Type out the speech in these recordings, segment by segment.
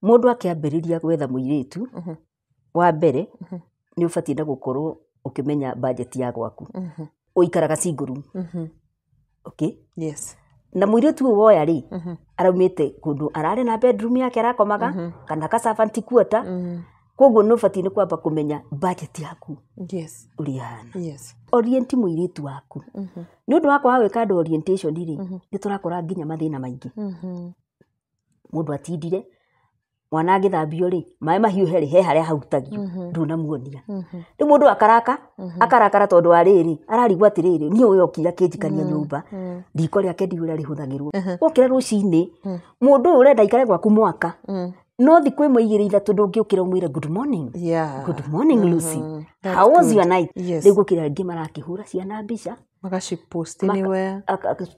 Mundu akiambiriria gwetha muiritu wa mbere ni ubatie na gukorwo ukimenya budget ya gwaku uikaraga single room okay yes na muiritu uyu woya ri araumite kundu arari na bedroom yake arakomaga kana ka servant quarter koguo no ubatie ni kwamba kumenya budget yaku yes urihana yes orient muiritu waku ni undu wakwa wa wika orientation ri ni turakora nginya mathina maingi mundu atindire mwana agithambio ri mai mahiuhe ri he haria hautagio ndunamuonia ri mundu akarakara tondu ariri ararigwa atiriri ni uyo okira kinjikania nyumba riko riake ndiura rihuthagirwo okira rucini mundu urenda ikare gwaku mwaka no thiku imwe igiri ithatu ndungiukira umwire good morning good morning Lucy how was your night rigu kira ngi marakihura ciana mbica magacipost anywhere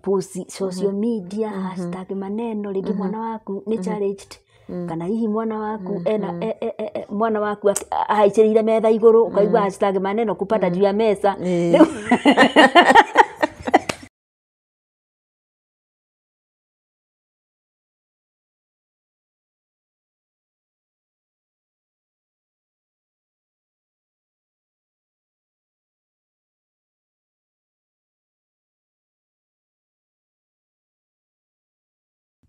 post social media hashtag maneno rigi mwana waku ni challenged kana hihi mwana waku mwana waku ahaicirire metha iguru ukaigwa hashtag maneno kupanda juu ya mesa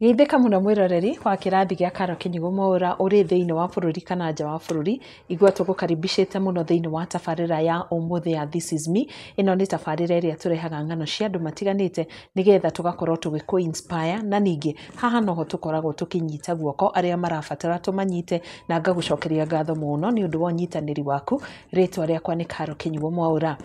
Geithika muno mwiroreri wa kirathi gia Karo Kinyigo Mwaura uri thiini wa bururi kana nja wa bururi igwa tugukaribishite muno thiini wa tabarira ya umuthi ya This Is Me. Ino ni tabarira iria turehaga ng'ano cia andu matiganite nigetha tugakorwo tugiku inspire na ningi haha noho tukoragwo tukinyita guoko aria marabatara tumanyite na ngagucokeria ngatho muno ni undu wa unyitaniri waku. Ritwa riakwa ni Karo Kinyigo Mwaura.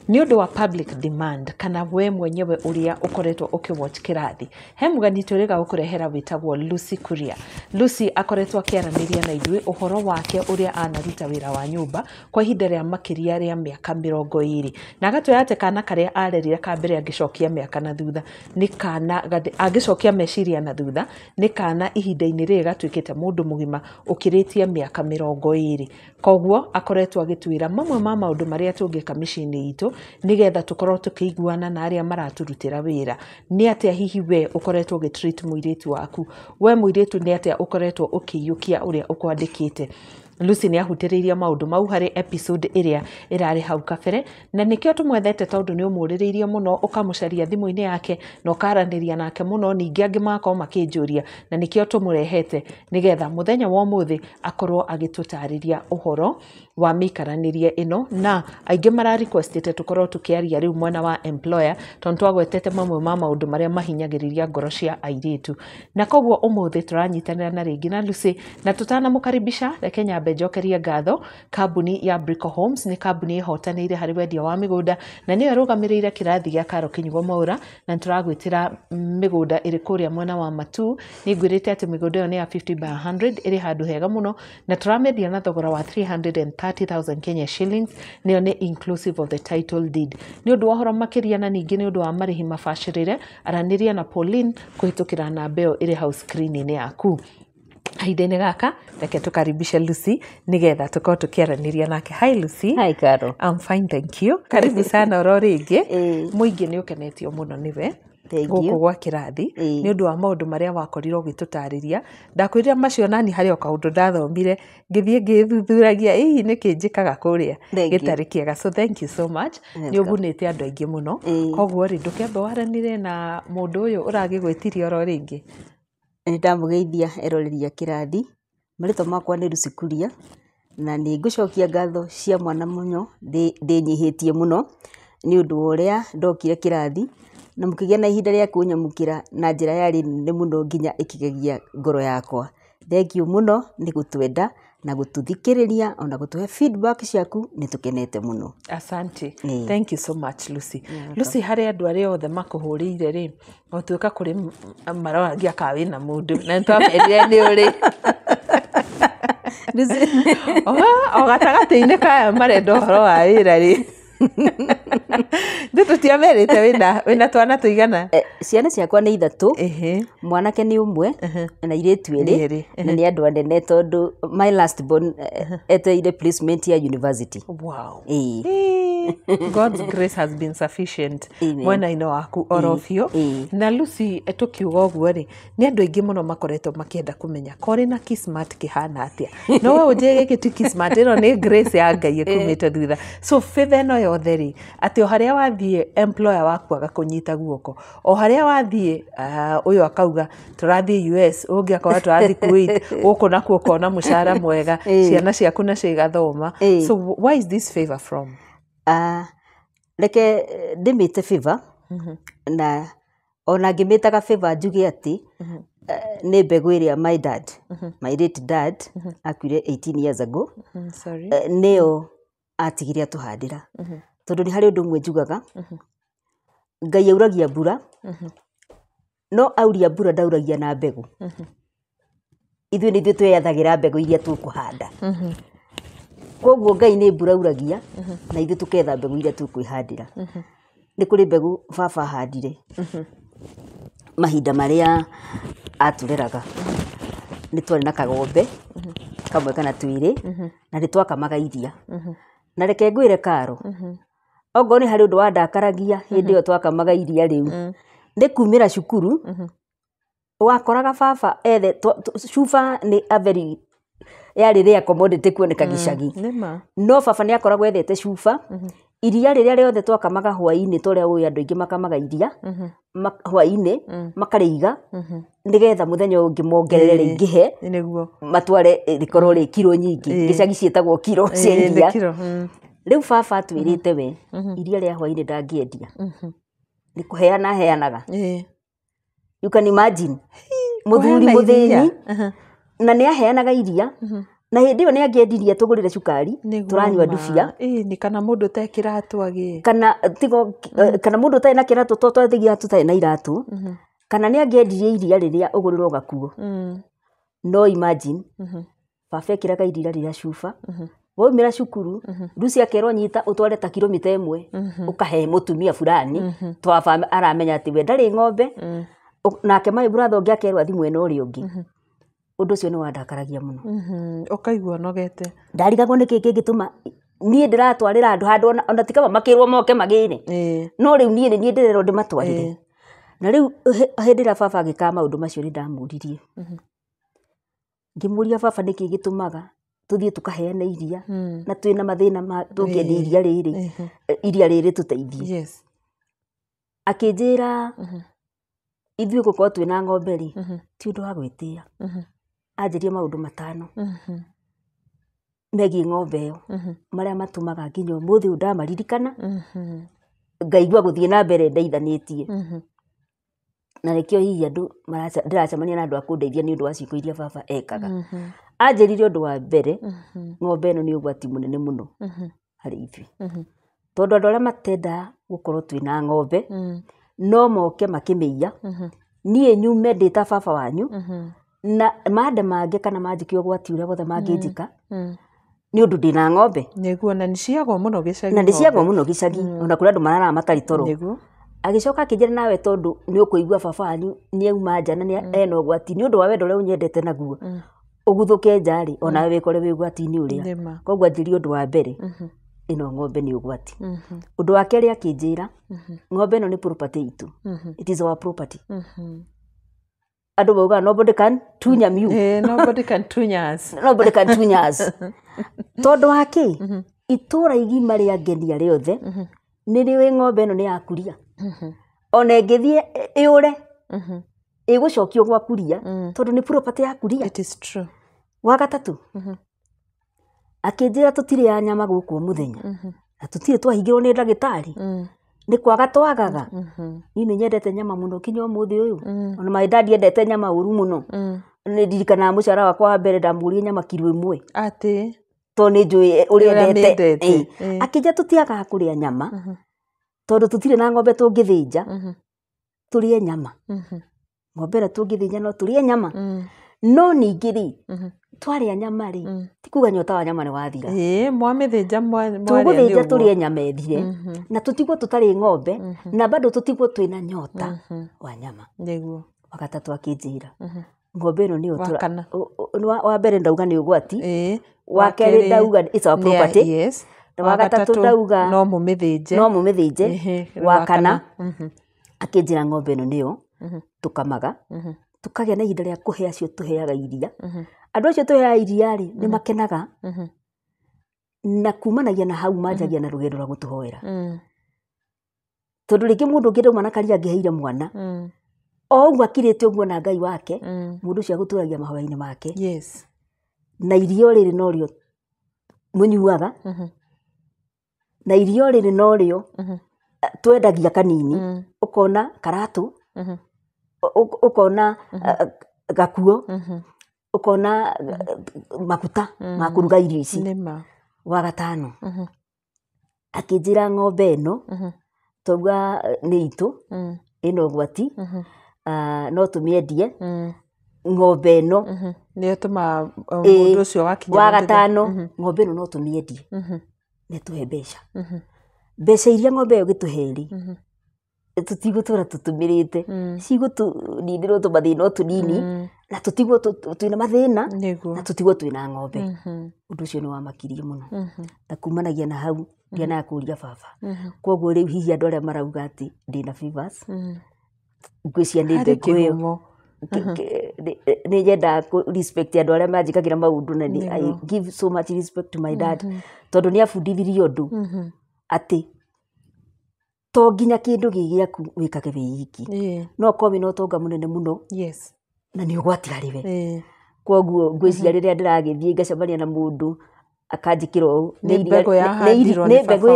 Ni undu wa public demand kana we mwenyewe uria ukoretwo ukiwatch kirathi he mugani turiga ukurehera witagwo Lucy Kuria. Lucy akoretwo akiaraniria na ithui uhoro wake uria anaruta wira wa nyumba kwa ihinda ria makiria ria miaka 20 na agatwira ate kana karia arerire ka mbere angicokia miaka na thutha ni kana angicokia meciria na thutha ni kana ihinda-ini riri gatwikite mundu mugima ukiritie miaka 20 koguo akoretwo agitwira mamwe ma maundu maria tungika micini itu nigetha tukorwo tukiguana na aria maraturutira wira. Ni atia hihi we ukoretwo gitreat muiritu waku we muiritu ni atia ukoretwo ukiyukia uria ukwandikite. Lucy ni ahutiriria maundu mau hari episode iria irari hau kabere na nikio tumwethete tondu ni umuriririe muno ukamucaria thimu-ini yake no karaniria nake muno ningi angi mako makinjuria na nikio tumurehete nigetha muthenya wa umuthi akorwo agitutariria uhoro wa mikaranirie ino na aingi mara requestete tukorwo tukiaria riu mwena wa employer tondu twagwetete mamwe ma maundu maria mahinyagiriria ngoro cia airitu na koguo umuthi turanyitanira na ringi na Lucy na tutana mukaribisha reke nyambe njokeria ngatho kambuni ya Brico Homes ni kambuni ihotanire hari wendia wa migunda na niyo rugamirire kirathi gia Karo Kinyigo Mwaura na turagwitira migunda iri kuria mwena wa Matu ni ngwirite ati migunda yo ni ya 50 by 100 iri handu hega muno na turamendia na thogora wa 330,000 Kenya shillings niyo ni inclusive of the title deed. Ni undu wa horo makiria na ningi ni undu wa marihi mabacirire araniria na Pauline kuhitukira na mbeo iri house screen ni yaku. Haidene gaka reke tukaribishe Lucy nigetha tukorwo tukiaraniria nake. Hi Lucy. Hi Karo. I'm fine, thank you. Karibu sana oro ringi. Muingi ni ukenetio muno niwe guku gwa kirathi ni undu wa maundu maria wakorirwo gitutariria ndakwirira macio nani hari o kaundu ndathomire ngithie ngithuthuragia hihi niki njikaga kuria gitari kiega so thank you so much ni ubunite andu aingi muno koguo ri ndukembe waranire na mundu uyu uragigwitiria oro ringi. Ndamugeithia eroreria kirathi marito makwa ni Lucy Kuria na ni ngucokia ngatho cia mwana munyo ndinyihitie muno ni undu uria ndokire kirathi na mukigia na ihinda ria kunyamukira na njira yari ni muno nginya ikigegia ngoro yakwa. Thank you muno ni gutwenda na gututhikiriria ona gutuhe feedback ciaku ni tukenete muno. Asante. Thank you so much Lucy. Lucy hari andu aria othe makuhurire ri otuika kuri maroragia ka wina mundu na ntwamerire ni uri o gatagati-ini kaya marenda uhoro wa wira ri tutiamerite wina twana tuigana. Ciana ciakwa ni 3 mwanake ni umwe na iritu iri na ni andu anene tondu my last born eteire placement ya university. Wow. God's grace has been sufficient Amen. mwena-inĩ waku orofio. Na Lucy tukiuga ũguo rĩ, nĩ andũ aingĩ mũno makoretwo makĩenda kũmenya kore na Kismat kĩhana atĩa. No we ũnjĩre gĩkĩ ti Kismat, ĩno nĩ grace ya Ngai ĩkumĩte thutha. So favor ĩno yothe rĩ, atĩ o harĩa wathiĩ employer waku agakũnyita guoko, o harĩa wathiĩ ũyũ akauga tũrathiĩ US, ũngĩ akauga tũrathiĩ Kuwait, gũkũ nakuo ũkona mũcara mwega, ciana ciaku nacio igathoma. So where is this favor from? Reke ndĩmĩte favor, na ona ngĩmĩtaga favor njuge atĩ nĩ mbegũ ĩrĩa my dad, my late dad, akuire 18 years ago, nĩyo atigire atũhandĩra. Tondũ nĩ harĩ ũndũ ũmwe njugaga, Ngai auragia mbura, no auria mbura ndauragia na mbegũ. Ithuĩ nĩ ithuĩ twĩyathagĩra mbegũ iria tũkũhanda. Koguo Ngai nĩ mbura auragia, na ithuĩ tũketha mbegũ iria tũkwĩhandĩra. Nĩ kũrĩ mbegũ baba ahandire mahinda marĩa atũreraga. Nĩ twarĩ na kagombe kamwe kana twĩrĩ, na nĩ twakamaga iria. Na reke ngwĩre Karo, okorwo nĩ harĩ ũndũ wandakaragia hĩndĩ ĩyo twakamaga iria rĩu, nĩ kumĩra cukuru, wakoraga baba ethe cuba nĩ a very yarĩ rĩa commodity kuoneka gĩcagi. No baba nĩ akoragwo ethete cuba, iria rĩrĩa rĩothe twakamaga hwaĩ-inĩ, tũrĩa ũĩ andũ aingĩ makamaga iria hwaĩ-inĩ, makarĩiga nĩgetha mũthenya ũngĩ mongerere ingĩhe, matware rĩkorwo rĩ kiro nyingĩ, gĩcagi ciĩtagwo kiro cia iria. Rĩu baba atwĩrĩte we, iria rĩa hwaĩ-inĩ ndangĩendia, nĩ kũheana aheanaga. You can imagine, mũthuri mũthĩni, na nĩ aheanaga iria, na hĩndĩ ĩyo nĩ angĩendirie tũgũrĩre cukari, tũranyua ndubia. Nĩ kana mũndũ ũtarĩ kĩratũ agĩe. Kana mũndũ ũtarĩ na kĩratũ twathigia tũtarĩ na iratũ, kana nĩ angĩendirie iria rĩrĩa ũgũrĩrwo gakuo. No imagine, baba ekĩraga iria rĩrĩa cuba, waumĩra cukuru, Lucy akerwo nyita ũtware ta kilomita ĩmwe, ũkahe mũtumia fulani, twaba aramenya atĩ we ndarĩ ng'ombe, nake my brother ũngĩ akerwo athi mwena ũrĩa ũngĩ. Ũndũ ũcio nĩ wandakaragia mũno. Ũkaigua nogete. Ndarigagwo nĩ kĩĩ kĩngĩtũma niĩ ndĩratwarĩra andũ handũ ona ti kaba makĩrwo moke magĩre. No rĩu niĩ nĩ ndĩrerwo ndĩmatwarĩre. Na rĩu hĩndĩ ĩrĩa baba agĩka maũndũ macio nĩ ndamũririe. Ngĩmũria baba nĩ kĩĩ gĩtũmaga tũthiĩ tũkaheane iria, na twĩna mathĩna tũngĩendia iria rĩrĩ tũteithie. Akĩnjĩra ithuĩ gũkorwo twĩna ng'ombe rĩ, ti ũndũ wa gwĩtĩĩa. Anjĩria maũndũ matano megiĩ ng'ombe ĩyo, marĩa matũmaga nginya ũmũthĩ ũyũ ndamaririkana, ngaigua gũthiĩ na mbere ndeithanĩtie. Na nĩkĩo hihi andũ ndĩracemania na andũ a kũndeithia nĩ ũndũ wa ciĩko iria baba ekaga. Anjĩrire ũndũ wa mbere, ng'ombe ĩno nĩ ũgwati mũnene mũno harĩ ithuĩ. Tondũ andũ arĩa matenda gũkorwo twĩna ng'ombe, no moke makĩmĩiya, niĩ nyume ndĩ ta baba wanyu, na mande mangĩ kana manjĩke ũgwati ũrĩa wothe mangĩnjĩka, nĩ ũndũ ndĩna ng'ombe. Nĩguo, na nĩ ciagwo mũno gĩcagi. Na nĩ ciagwo mũno gĩcagi, ona kũrĩ andũ marara matarĩ toro. Agĩcoka akĩnjĩra nawe tondũ nĩ ũkũigua baba wanyu nĩ auma nja na ena ũgwati, nĩ ũndũ wa wendo ũrĩa ũnyendete naguo, ũguthũke nja rĩ, ona we wĩkore wĩ ũgwati-inĩ ũrĩa. Koguo anjĩria ũndũ wa mbere, ĩno ng'ombe nĩ ũgwati. Ũndũ wa kerĩ akĩnjĩra, ng'ombe ĩno nĩ property itũ. It is our property. Andũ mauga nobody can tunya you. Nobody can tunya us. Nobody can tunya us. Tondũ wa kĩ, itũra igima rĩa ngenia rĩothe, nĩ rĩũĩ ng'ombe ĩno nĩ yakuria. Ona ĩngĩthiĩ ĩũre, ĩgũcokio gwa kuria, tondũ nĩ property ya kuria. It is true. Wa gatatũ, akĩnjĩra tũtirĩ ya nyama gũkũ mũthenya, na tũtirĩ twahingĩrwo nĩ ndagĩtarĩ, nĩ kwaga twagaga. Niĩ nĩ nyendete nyama mũno kinya ũmũthĩ ũyũ, ona my dad endete nyama ũru mũno. Nĩ ndirikanaga mũcara wakwa wa mbere ndamũrire nyama kiro ĩmwe. Atĩ tondũ nĩ njũĩ ũrĩa endete. Akĩnjĩra tũtiagaga kũrĩa nyama, tondũ tũtirĩ na ng'ombe tũngĩthĩnja tũrĩe nyama. Ng'ombe ĩrĩa tũngĩthĩnja no tũrĩe nyama. No ningĩ rĩ, twarĩa nyama rĩ, ti kuga nyota wa nyama nĩ wathira. Mwamĩthĩnja tũgũthĩnja tũrĩe nyama ĩthire, na tũtigwo tũtarĩ ng'ombe, na bado tũtigwo twĩna nyota wa nyama. Nĩguo. Wa gatatũ akĩnjĩra, ng'ombe ĩno nĩyo wa mbere ndauga nĩ ũgwati, wa kerĩ ndauga it's our property, wa gatatũ ndauga no mũmĩthĩnje wa kana akĩnjĩra ng'ombe ĩno nĩyo tũkamaga tukagĩa na ihinda rĩa kũhe acio tũheaga iria andũ acio tũheaga iria rĩ nĩ makenaga na kumanagia na hau manjagia na rũgendo rwa gũtũhoera tondũ rĩngĩ mũndũ ũngĩ ndauma na karia angĩheire mwana o ũguo akirĩte ũguo na Ngai wake mũndũ ũcio agũtũragia mahoya-inĩ make na irio rĩrĩ norĩo mũnyuaga na irio rĩrĩ norĩo twendagia kanini ũkona karatũ ũkona gakuo ũkona maguta ma kũruga irio ici wa gatano akĩnjĩra ng'ombe ĩno twauga nĩ itũ ĩno ũgwati no tũmĩendie ng'ombe ĩno nĩyo tũma mũndũ ũcio wa gatano ng'ombe ĩno no tũmĩendie nĩtũhe mbeca mbeca iria ng'ombe ĩyo gĩtũheri tũtigũtũra tũtũmĩrĩte cigũtũninĩrwo tũmathĩna tũnini na tũtigwo twĩna mathĩna na tũtigwo twĩna ng'ombe ũndũ ũcio nĩ wamakirie mũno na kumanagia na hau ndianaga kũria baba koguo rĩu hihi andũ arĩa marauga atĩ ndĩna fevers ngwĩcia nĩ mbegũ ĩyo nĩ nyendaga respect andũ arĩa manjĩkagĩra maũndũ na I give so much respect to my dad tondũ nĩ abundithirie ũndũ atĩ to nginya kĩndũ gĩgĩaku wĩkage wĩ wiki no korwo wĩna ũtonga mũnene mũno na nĩ ũgwati harĩ we koguo ngwĩciria rĩrĩa ndĩragĩthiĩ ngacemania na mũndũ akanjĩkĩra ũũ nĩ mbegũ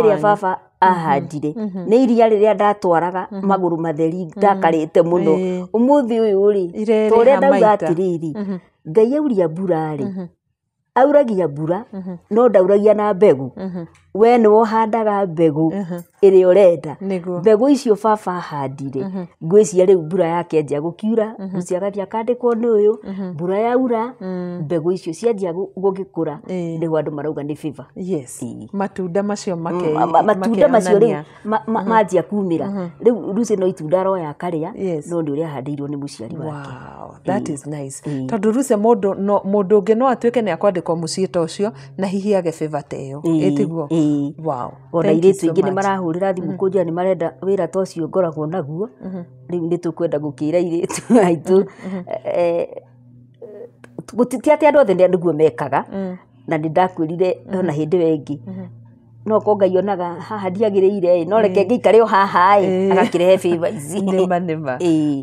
ĩrĩa baba ahandire nĩ iria rĩrĩa ndatwaraga magũrũ matheri ndakarĩte mũno ũmũthĩ ũyũ rĩ tũrĩa ndauga atĩrĩrĩ Ngai auria mbura rĩ auragia mbura no ndauragia na mbegũ we nĩ wohandaga mbegũ ĩrĩa ũrenda mbegũ icio baba ahandire ngwĩciria rĩu mbura yake anjia gũkiura Lucy agathiĩ akandĩkwo nĩ ũyũ mbura yaura mbegũ icio cianjia gũgĩkũra nĩguo andũ marauga nĩ favor matunda macio rĩu manjia kumĩra rĩu Lucy no itunda aroya akarĩa no nĩ ũrĩa ahandĩirwo nĩ mũciari wake that is nice tondũ Lucy mũndũ ũngĩ no atuĩke nĩ akwandĩkwo mũciĩ ta ũcio na hihi age favor ta ĩyo ĩtiguo ona airĩtu aingĩ nĩ marahũrĩra thimũ kũnjĩra nĩ marenda wĩra ta ũcio ngoragwo naguo rĩu nĩ tũkwenda gũkĩra airĩtu aitũ ti atĩ andũ othe nĩguo mekaga na nĩ ndakwĩrire ona hĩndĩ ĩyo ĩngĩ no ko Ngai onaga haha ndiagĩrĩire no reke ngĩikare o haha agakĩrehe favor ici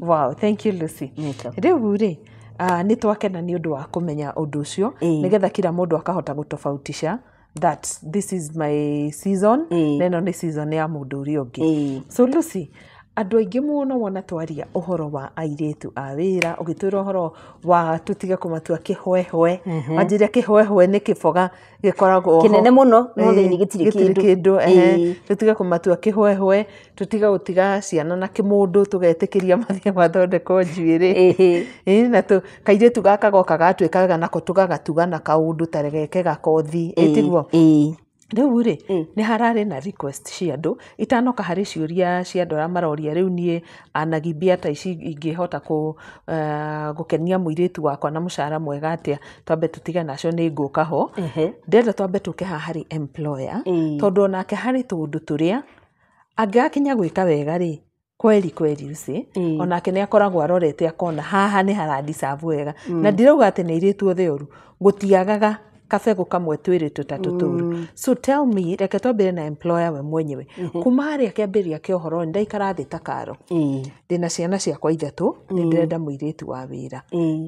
wow thank you Lucy rĩu rĩ nĩ twakena nĩ ũndũ wa kũmenya ũndũ ũcio nĩgetha kila mũndũ akahota gũtofautisha that this is my season na ĩno nĩ season ya mũndũ ũrĩa ũngĩ so Lucy andũ aingĩ mũno wona twaria ũhoro wa airĩtu a wĩra ũgĩtwĩra ũhoro wa tũtige kũmatua kĩhwehwe wanjĩria kĩhwehwe nĩ kĩboga gĩkoragwo kĩnene mũno no thĩinĩ gĩtirĩ kĩndũ tũtige kũmatua kĩhwehwe tũtige gũtiga ciana na kĩmũndũ tũgetĩkĩria mathiĩ mathondekwo njuĩrĩ na kairĩtu gaka goka gatuĩkaga nako tũgagatuga na kaũndũ ta geke gakothi ĩtiguo rĩu rĩ nĩ hararĩ na request cia andũ itanoka harĩ ciũria cia andũ arĩa maroria rĩu niĩ anagibia ta ici ingĩhota gũkenia mũirĩtu wakwa na mũcara mwega atĩa twambe tũtige nacio nĩ ngũka ho ndĩrenda twambe tũke haha harĩ employer tondũ onake harĩ tũndũ tũrĩa angĩgakinya gwĩka wega rĩ kweli Lucy onake nĩ akoragwo arorete akona haha nĩ harandisavu wega na ndirauga atĩ nĩ airĩtu othe ũru gũtiagaga kabegũ kamwe twĩrĩ tũtatũ tũru so tell me reke twambĩre na employer we mwenyewe kuma harĩa kĩambĩrĩria kĩa ũhoro ndaikara thĩ ta Karo ndĩna ciana ciakwa ithatũ nĩ ndĩrenda mũirĩtu wa wĩra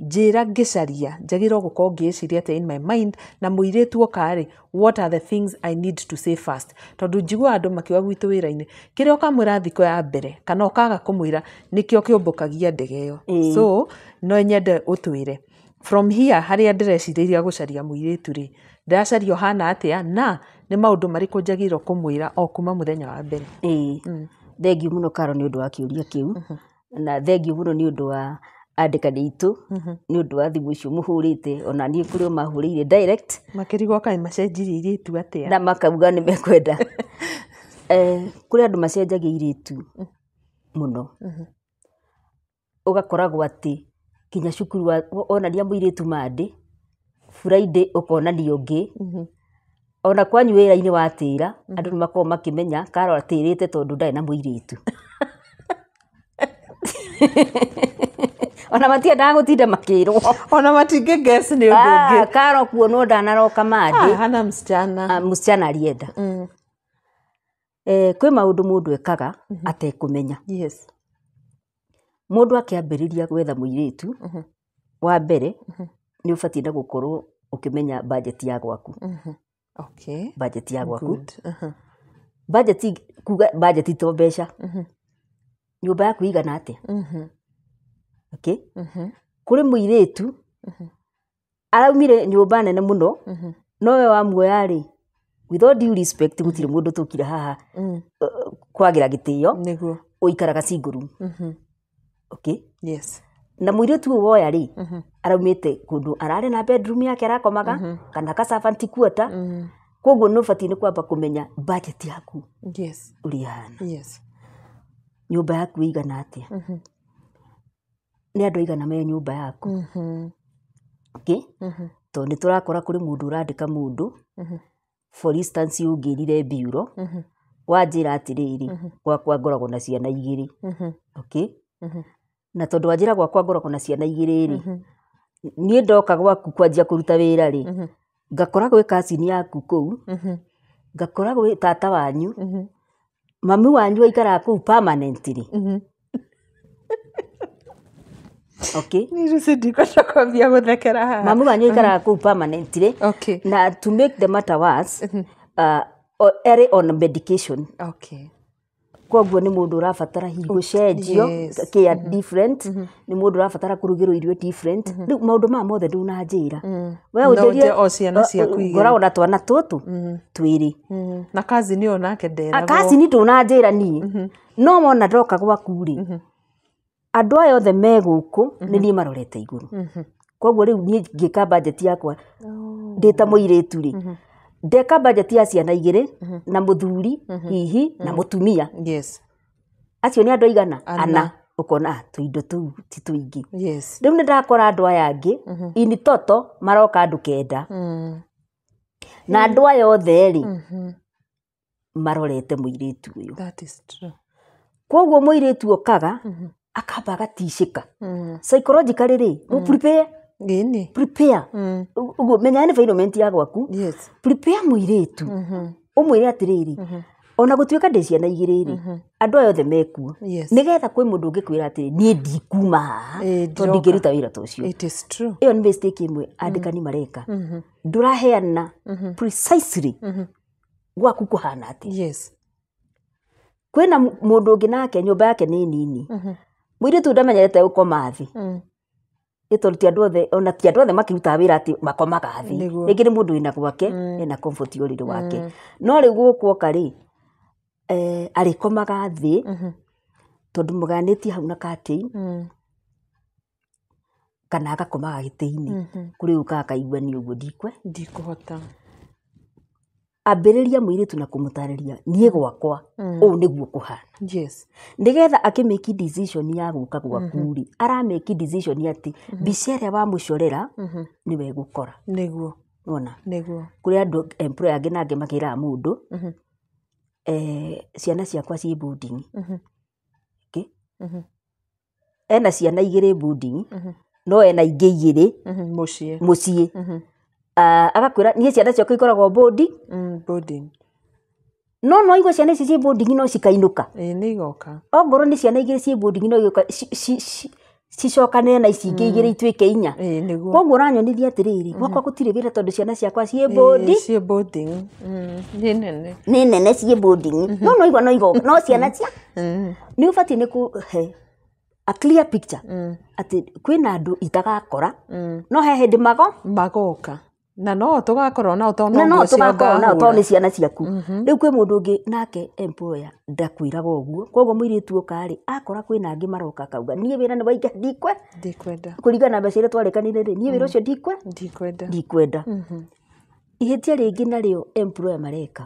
njĩra ngĩcaria njagĩrĩirwo gũkorwo ngĩciria atĩ in my mind na mũirĩtu okarĩ what are the things I need to say first tondũ njiguaga andũ makiuga gwitũ wĩra-inĩ kĩrĩa ũkamwĩra thikũ ya mbere kana ũkaga kũmwĩra nĩkĩo kĩũmbũkagia ndege ĩyo so no nyende ũtwĩre from here harĩa ndĩrecirĩria gũcaria mũirĩtu rĩ ndĩracaria ũhana atĩa na nĩ maũndũ marĩkũ njagĩrĩirwo kũmwĩra o kuma mũthenya wa mbere thengiũ mũno Karo nĩ ũndũ wa kĩũria kĩu na thengiũ mũno nĩ ũndũ wa andĩkani aitũ nĩ ũndũ wa thimũ icio mũhũrĩte ona niĩ kũrĩ o mahũrĩire direct makĩrigwo kaĩ macenjirie airĩtu atĩa na makauga nĩ mekwenda kũrĩ andũ macenjagia airĩtu mũno ũgakoragwo atĩ kinya cukuru onania mũirĩtu Monday Friday ũkonania ũngĩ ona kwanyu wĩra-inĩ watĩra andũ nĩ makoragwo makĩmenya Carol atĩrĩte tondũ ndarĩ na mũirĩtu. Ona matiendaga gũtinda makĩrwo. Ona matingĩ guess nĩ ũndũ ũngĩ. Carol kuonwo ndanaroka Monday. Hana msichana. Msichana alienda. Kwĩ maũndũ mũndũ ekaga atekũmenya. Yes. Mũndũ akĩambĩrĩria gwetha mũirĩtu wa mbere nĩ ũbatiĩ na gũkorwo ũkĩmenya budget ya gwaku. Okay. Budget ya gwaku. Good. Budget to mbeca. Nyũmba yaku igana atĩa? Okay. Kũrĩ mũirĩtu araumire nyũmba nene mũno no we wamuoya rĩ, with all due respect gũtirĩ mũndũ tũkire haha kwagĩra gĩtĩo nĩguo ũikaraga single room. Okay. Yes. Na mũirĩtu ũyũ woya rĩ araumĩte kũndũ ararĩ na bedroom yake arakomaga kana ka servant quarter. Koguo nĩ ũbatiĩ nĩ kwamba kũmenya budget yaku. Yes. Ũrĩa hana. Yes. Nyũmba yaku igana atĩa? Nĩ andũ aigana me nyũmba yaku? Okay. Tondũ nĩ tũrakora kũrĩ mũndũ ũrandĩka mũndũ. For instance ũngĩrire bureau wanjĩra atĩrĩrĩ gwakwa ngoragwo na ciana 2. Okay. Na tondũ wanjĩra gwakwa ngoragwo na ciana 2 rĩ, niĩ ndoka gwaku kwanjia kũruta wĩra rĩ, ngakora gwĩ cousin yaku kũu, ngakora gwĩ tata wanyu, mami wanyu aikaraga kũu permanently. Okay. Nĩ rĩcidi kwambia gũthekera haha. Mami wanyu aikaraga kũu permanently. Okay. Na to make the matter worse, are on medication. Okay. Koguo nĩ mũndũ ũrabatara gũcenjio care different, nĩ mũndũ ũrabatara kũrugĩrwo irio different. Rĩu maũndũ maya mothe ndũnanjĩra. Wewe ũnjĩrie o ciana ciaku igĩrĩ. Ngoragwo na twana tũtũ twĩrĩ. Na cousin ũyũ nake nderagwo. Cousin ndũnanjĩra niĩ. No wona ndoka gwaku rĩ, andũ aya othe me gũkũ nĩ niĩ marorete igũrũ. Koguo rĩu niĩ ngĩka budget yakwa ndĩ ta mũirĩtu rĩ, ndeka budget ya ciana 2 na mũthuri hihi na mũtumia. Yes. Acio nĩ andũ aigana? Ana. Ũkona tũindo tũu ti tũingĩ. Yes. Rĩu nĩ ndakora andũ aya angĩ in toto maroka andũ 9. Na andũ aya othe rĩ marorete mũirĩtu ũyũ. That is true. Koguo mũirĩtu okaga akamba agatishĩka. Psychologically rĩ, prepare. Gini. Prepare. Uguo menya environment ya gwaku. Yes. Prepare mũirĩtu. Ũmwĩre atĩrĩrĩ, ona gũtuĩka ndĩ ciana 2 rĩ, andũ aya othe mekuo. Nĩgetha kwĩ mũndũ ũngĩkwĩra atĩrĩ niĩ ndikuma haha tondũ ndingĩruta wĩra ta ũcio. It is true. Ĩyo nĩ mistake ĩmwe andĩkani mareka. Ndũraheana precisely gwaku kũhana atĩ. Yes. Kwĩna mũndũ ũngĩ nake nyũmba yake nĩ nini. Mũirĩtu ndamenyerete gũkoma thĩ. Tondũ ti andũ othe, ona ti andũ othe makĩrutaga wĩra atĩ makomaga thĩ. Rĩngĩ nĩ mũndũ wĩna gwake ena comfort ũrĩrĩ wake. No rĩu gũkũ oka rĩ, arĩkomaga thĩ tondũ mũganĩtie hau na curtain kana agakomaga gĩtĩ-inĩ. Kũrĩ ũkaga akaigua niĩ ũguo ndikũhota. Ambĩrĩria mũirĩtu na kũmũtarĩria niĩ gwakwa ũũ nĩguo kũhana. Yes. Nĩgetha akĩmake decision ya gũka gwaku rĩ, aramake decision atĩ mbica ĩrĩa wamũcorera nĩwe gũkora. Nĩguo. Ona. Nĩguo. Kũrĩ andũ employer angĩ nangĩ makĩraga mũndũ ciana ciakwa ciĩ boarding. Okay. Ena ciana 2 boarding no ena ingĩ 2 mũciĩ. Agakwĩra niĩ ciana ciakwa ikoragwo boarding. No igua ciana ici ciĩ boarding no cikainũka. Nĩ igoka. Ongorwo nĩ ciana 2 ciĩ boarding no igoka cicokane na ici ingĩ 2 ituĩke 4. Koguo ũranyonithia atĩrĩrĩ, gwakwa gũtirĩ wĩra tondũ ciana ciakwa ciĩ boarding. Nĩ nene ciĩ boarding. No igua no igoka. No ciana cia nĩ ũbatiĩ nĩ kũhe a clear picture atĩ kwĩna andũ itagakora no he hĩndĩ magoka. Na no tũgakorwo na ũtona nĩ ciana ciaku. Rĩu kwĩ mũndũ ũngĩ nake employer ndakwĩraga ũguo. Koguo mũirĩtu ũkarĩ akora kwĩna angĩ maroka akauga niĩ wĩra nĩ waingĩ ndikwenda. Kũringana na mbeca iria twarĩkanĩire rĩ, niĩ wĩra ũcio ndikwenda. Ihĩtia rĩngĩ narĩo employer mareka.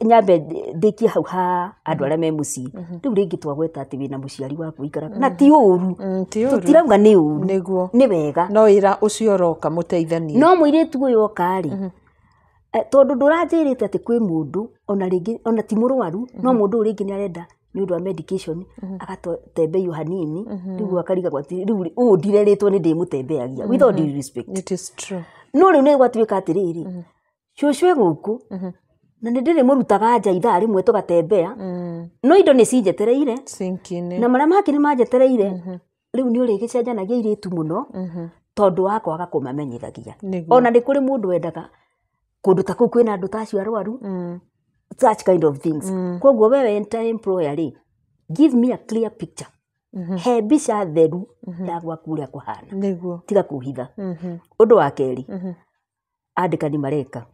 Nyambe ndĩkie hau ha andũ arĩa me mũciĩ. Rĩu rĩngĩ twagweta atĩ wĩna mũciari waku ikaraga. Na ti ũru. Tũtirauga nĩ ũru. Nĩ wega. No wĩra ũcio ũroka mũteithanie. No mũirĩtu ũyũ oka rĩ, tondu nduranjirite ati kwi mundu ona ringi ona ti murwaru no mundu ringi ni arenda ni undu wa medication agatembeio hanini riu akariga gwati riu ndireritwo ni ndimutembeagia with all due respect. It is true. No riu ni gwatuika atiriri cucu guku na nä ndä rä må rutaga nja ithaa rä mwe tå gatembea no indo nä cinjetereire na marä a mangä nä manjetereire rä u nä å rä gä cenjanagia irä tu må no tondå wa kwaga kå mamenyithagia ona nä kå rä må ndå wendaga kå ndå ta kå u kwä na andå tacio arwaru such kind of things koguo we wenta employer rä give me a clear picture he mbica theru ya gwaku å rä a kå hana tiga kå hitha å ndå wa kerä andĩkani mareka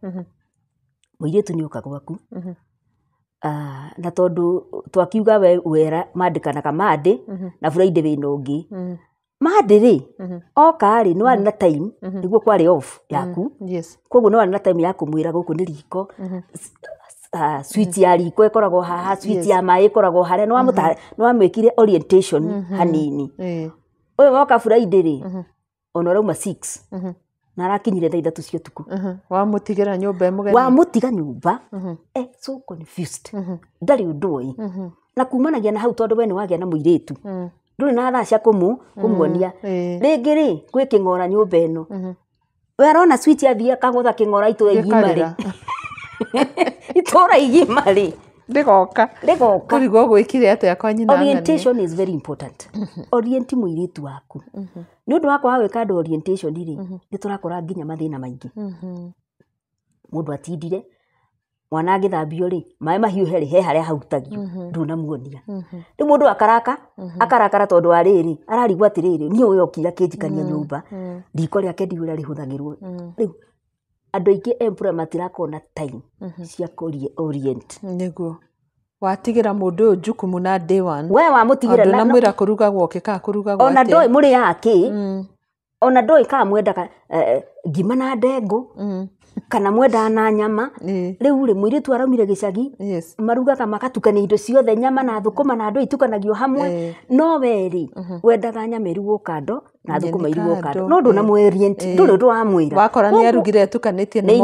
mũirĩtu nĩ oka gwaku na tondũ twakiuga we wera mandĩkanaga mandĩ na Friday wĩna ũngĩ mandĩ rĩ oka rĩ nĩ warĩ na time nĩguo kwarĩ off yaku koguo nĩ warĩ na time ya kũmwĩra gũkũ nĩ riko switch ya riko ĩkoragwo haha switch ya maĩ ĩkoragwo harĩa nĩ wamwĩkire orientation hanini ũyũ woka Friday rĩ ona ũrauma 6 na arakinyire thaa 3 cia ũtukũ wamũtigĩra nyũmba mũgeni wamũtiga nyũmba so confused ndarĩ ũndũ ũĩ na kumanagia na hau tondũ we nĩ wagĩa na mũirĩtu ndũrĩ na thaa cia kũmuonia rĩngĩ rĩ gwĩ kĩng'ora nyũmba ĩno we arona switch athiĩ akagũtha kĩng'ora itũra igima rĩ itũra igima rĩ rĩgoka kũrigwo gwĩkire atĩa kwa nyina orientation is very important orient mũirĩtu waku nĩ ũndũ wa kwaga gwĩka andũ orientation rĩ nĩ tũrakora nginya mathĩna maingĩ mũndũ atindire mwana agĩthambio rĩ maĩ mahiũhe rĩ he harĩa hahutagio ndunamuonia rĩu mũndũ akarakara tondũ wa rĩrĩ ararigwo atĩrĩrĩ niĩ ũyũ okire akĩnjikania nyũmba riko rĩake ndiũĩ ũrĩa rĩhũthagĩrwo rĩu andũ aingĩ employer matirakorwo na time cia orient nĩguo watigĩra mũndũ ũyũ jukumu na day one we wamũtigĩra na mwĩra kũrugagwo kĩka kũrugagwo ona ndoĩ mũrĩ yake ona ndoĩ kana mwendaga ngima na ndengũ kana mwendaga na nyama rĩu rĩ mũirĩtu araumire gĩcagi marugaga magatukania indo ciothe nyama na thũkũma na andũ itukanagio hamwe no we rĩ wendaga nyama ĩrugwo kando na thũkũma irugwo kando no ndũnamũorient ndũrĩ ũndũ wamwĩra wakora nĩ arugire atukanĩtie nĩ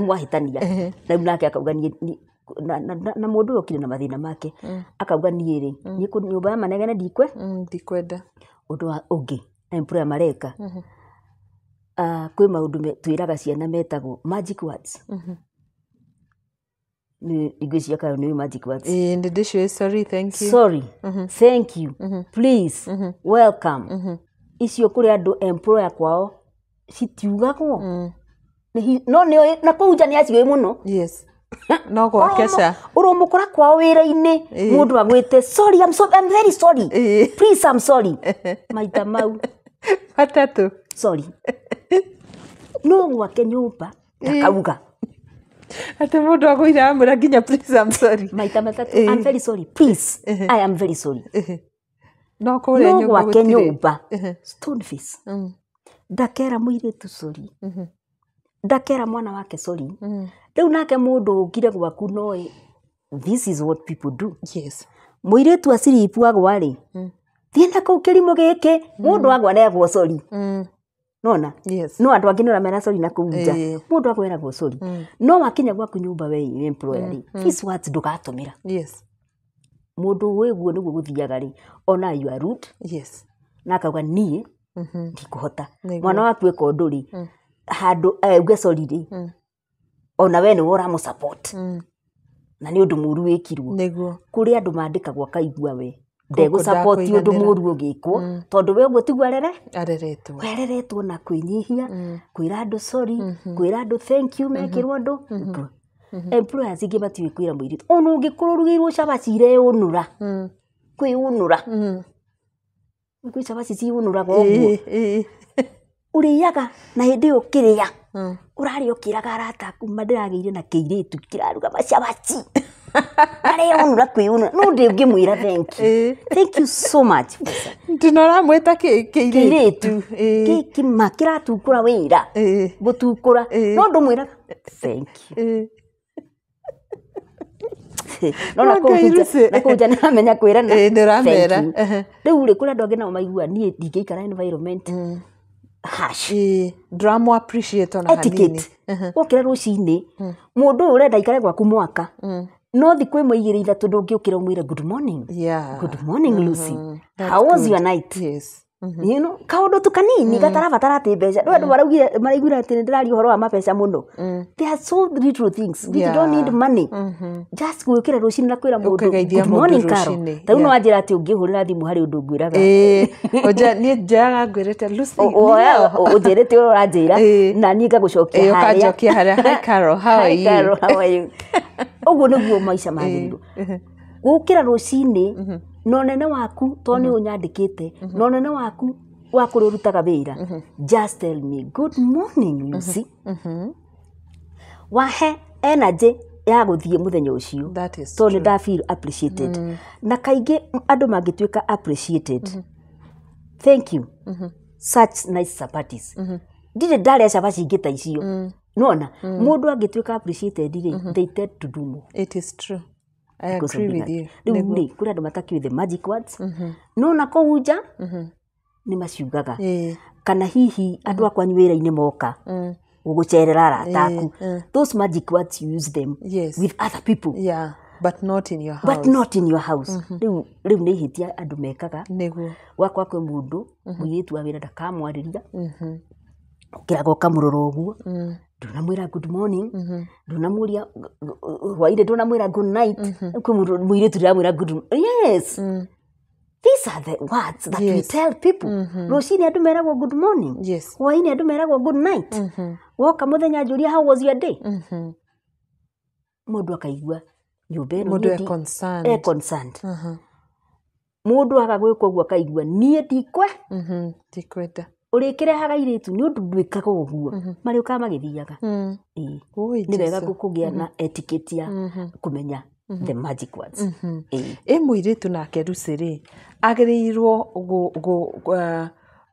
mwahĩtania rĩu nake akauga na mũndũ ũyũ okire na mathĩna make akauga niĩ rĩ nyũmba ya manegene ndikwenda ũndũ wa ũngĩ employer mareka kwĩ maũndũ twĩraga ciana metagwo magic words ingĩcia kayo nĩ magic words ndĩciũĩ sorry thank you sorry thank you please welcome icio kũrĩ andũ employer kwao citiugagwo no na kũu nja nĩ aciũĩ mũno no gwakesha ũrũmũkora kwao wĩra-inĩ mũndũ agwĩte sorry I'm very sorry please I'm sorry maita mau matatũ sorry no gwake nyũmba akauga atĩ mũndũ agũire amwĩra nginya please I'm sorry maita matatũ I'm very sorry please I am very sorry no kũrĩa gwake nyũmba stone face ndakera mũirĩtu sorry ndakera mwana wake sorry rĩu nake mũndũ ũkire gwaku noĩ this is what people do mũirĩtu aciripu agwa rĩ thiĩ na kũu kĩrimũ gĩkĩ mũndũ agwa nĩagwo sorry nona no andũ angĩ nĩũramera sorry na kũu nja mũndũ agwa eragwo sorry no wakinya gwaku nyũmba we employer rĩ this words ndũgatũmĩra mũndũ wĩguo nĩguo gũthiaga rĩ ona you are rude na akauga niĩ ndikũhota mwana waku eka ũndũ rĩ handũ auge sorry rĩ ona we nĩwe ũramũsupport na nĩ ũndũ mũru wĩkirwo kũrĩ andũ mandĩkagwo akaigua we ndegũsupport ũndũ mũru ũgĩkwo tondũ we ũguo tiguo wereretwo na kwĩnyihia kwĩra andũ sorry kwĩra andũ thank you mekĩrwo andũ employers ingĩ matiũĩ kwĩra mũirĩtu ona ũngĩkorwo ũrugĩirwo cabaci ireũnũra kwĩũnũra kwĩ cabaci ciũnũraga ũguo ũrĩaga na hĩndĩ ĩyo ũkĩrĩa ũrarĩa ũkĩraga arata aku ndĩragĩire na kĩirĩtu kĩraruga macabaci areũnũra kwĩũnũra no ndĩngĩmwĩra thank you so much ndino ũramwĩta kĩirĩtu gĩkĩma kĩratukũra wĩra gũtukũra no ndũmwĩraga thank you no na kũu nja nĩramenya kwĩrana nĩũramera rĩu rĩ kũrĩ andũ angĩ nao maigua niĩ ndingĩikara environment hash drama appreciate ona hanini wokira rucini mundu urenda ikare gwaku mwaka no thiku imwe igiri ithatu ndungiukira umwire good morning good morning Lucy how was your night yes you know kaundu tu kanini gatarabatara ati mbeca ndu maraiguira ati ndirari uhoro wa mabeca muno there are so little things we don't need money just gwikira rucini na kwira mundu good morning Karo tau no anjira ati ungihurira thimu hari undu ngwiraga oja ni njaga ngwirete Lucy ujirete uranjira na ni ngagucokia haria ukajokia haria hi Karo how are you uguo niguo maica magiriru gukira rucini no nene waku to ni unyandikite no nene waku wakuri urutaga wira just tell me good morning Lucy wahe energy ya guthie muthenya ucio to ni da feel appreciated na kaingi andu mangituika appreciated thank you such nice chapatis ndire ndare chapatis ingita icio nona mundu angituika appreciated they tend to do more. It is true. I agree with you. Ni kuri andu matakiwe the magic words nona kouja ni maciugaga kana hihi andu akwanyu wira-ini moka gugucerera arataku those magic words you use them with other people but not in your house riu ni hitia andu mekaga niguo gwakwa kwe mundu muiritu wa wira ndakamwariria ukiraga ukamurora uguo ndunamwira good morning ndunamuria waire ndunamwira good night kwe muiritu ndiramwira good yes these are the words that we tell people rucini andu meragwo good morning waini andu meragwo good night woka muthenya njuria how was your day mundu akaigua nyumba ino mundu concerned mundu akagwika uguo akaigua nie ndikwenda urikirehaga iritu ni undu ndwikaga uguo mari ukama magithiaga ni wega kugia na etiquette ya kumenya the magic words muiritu nake Lucy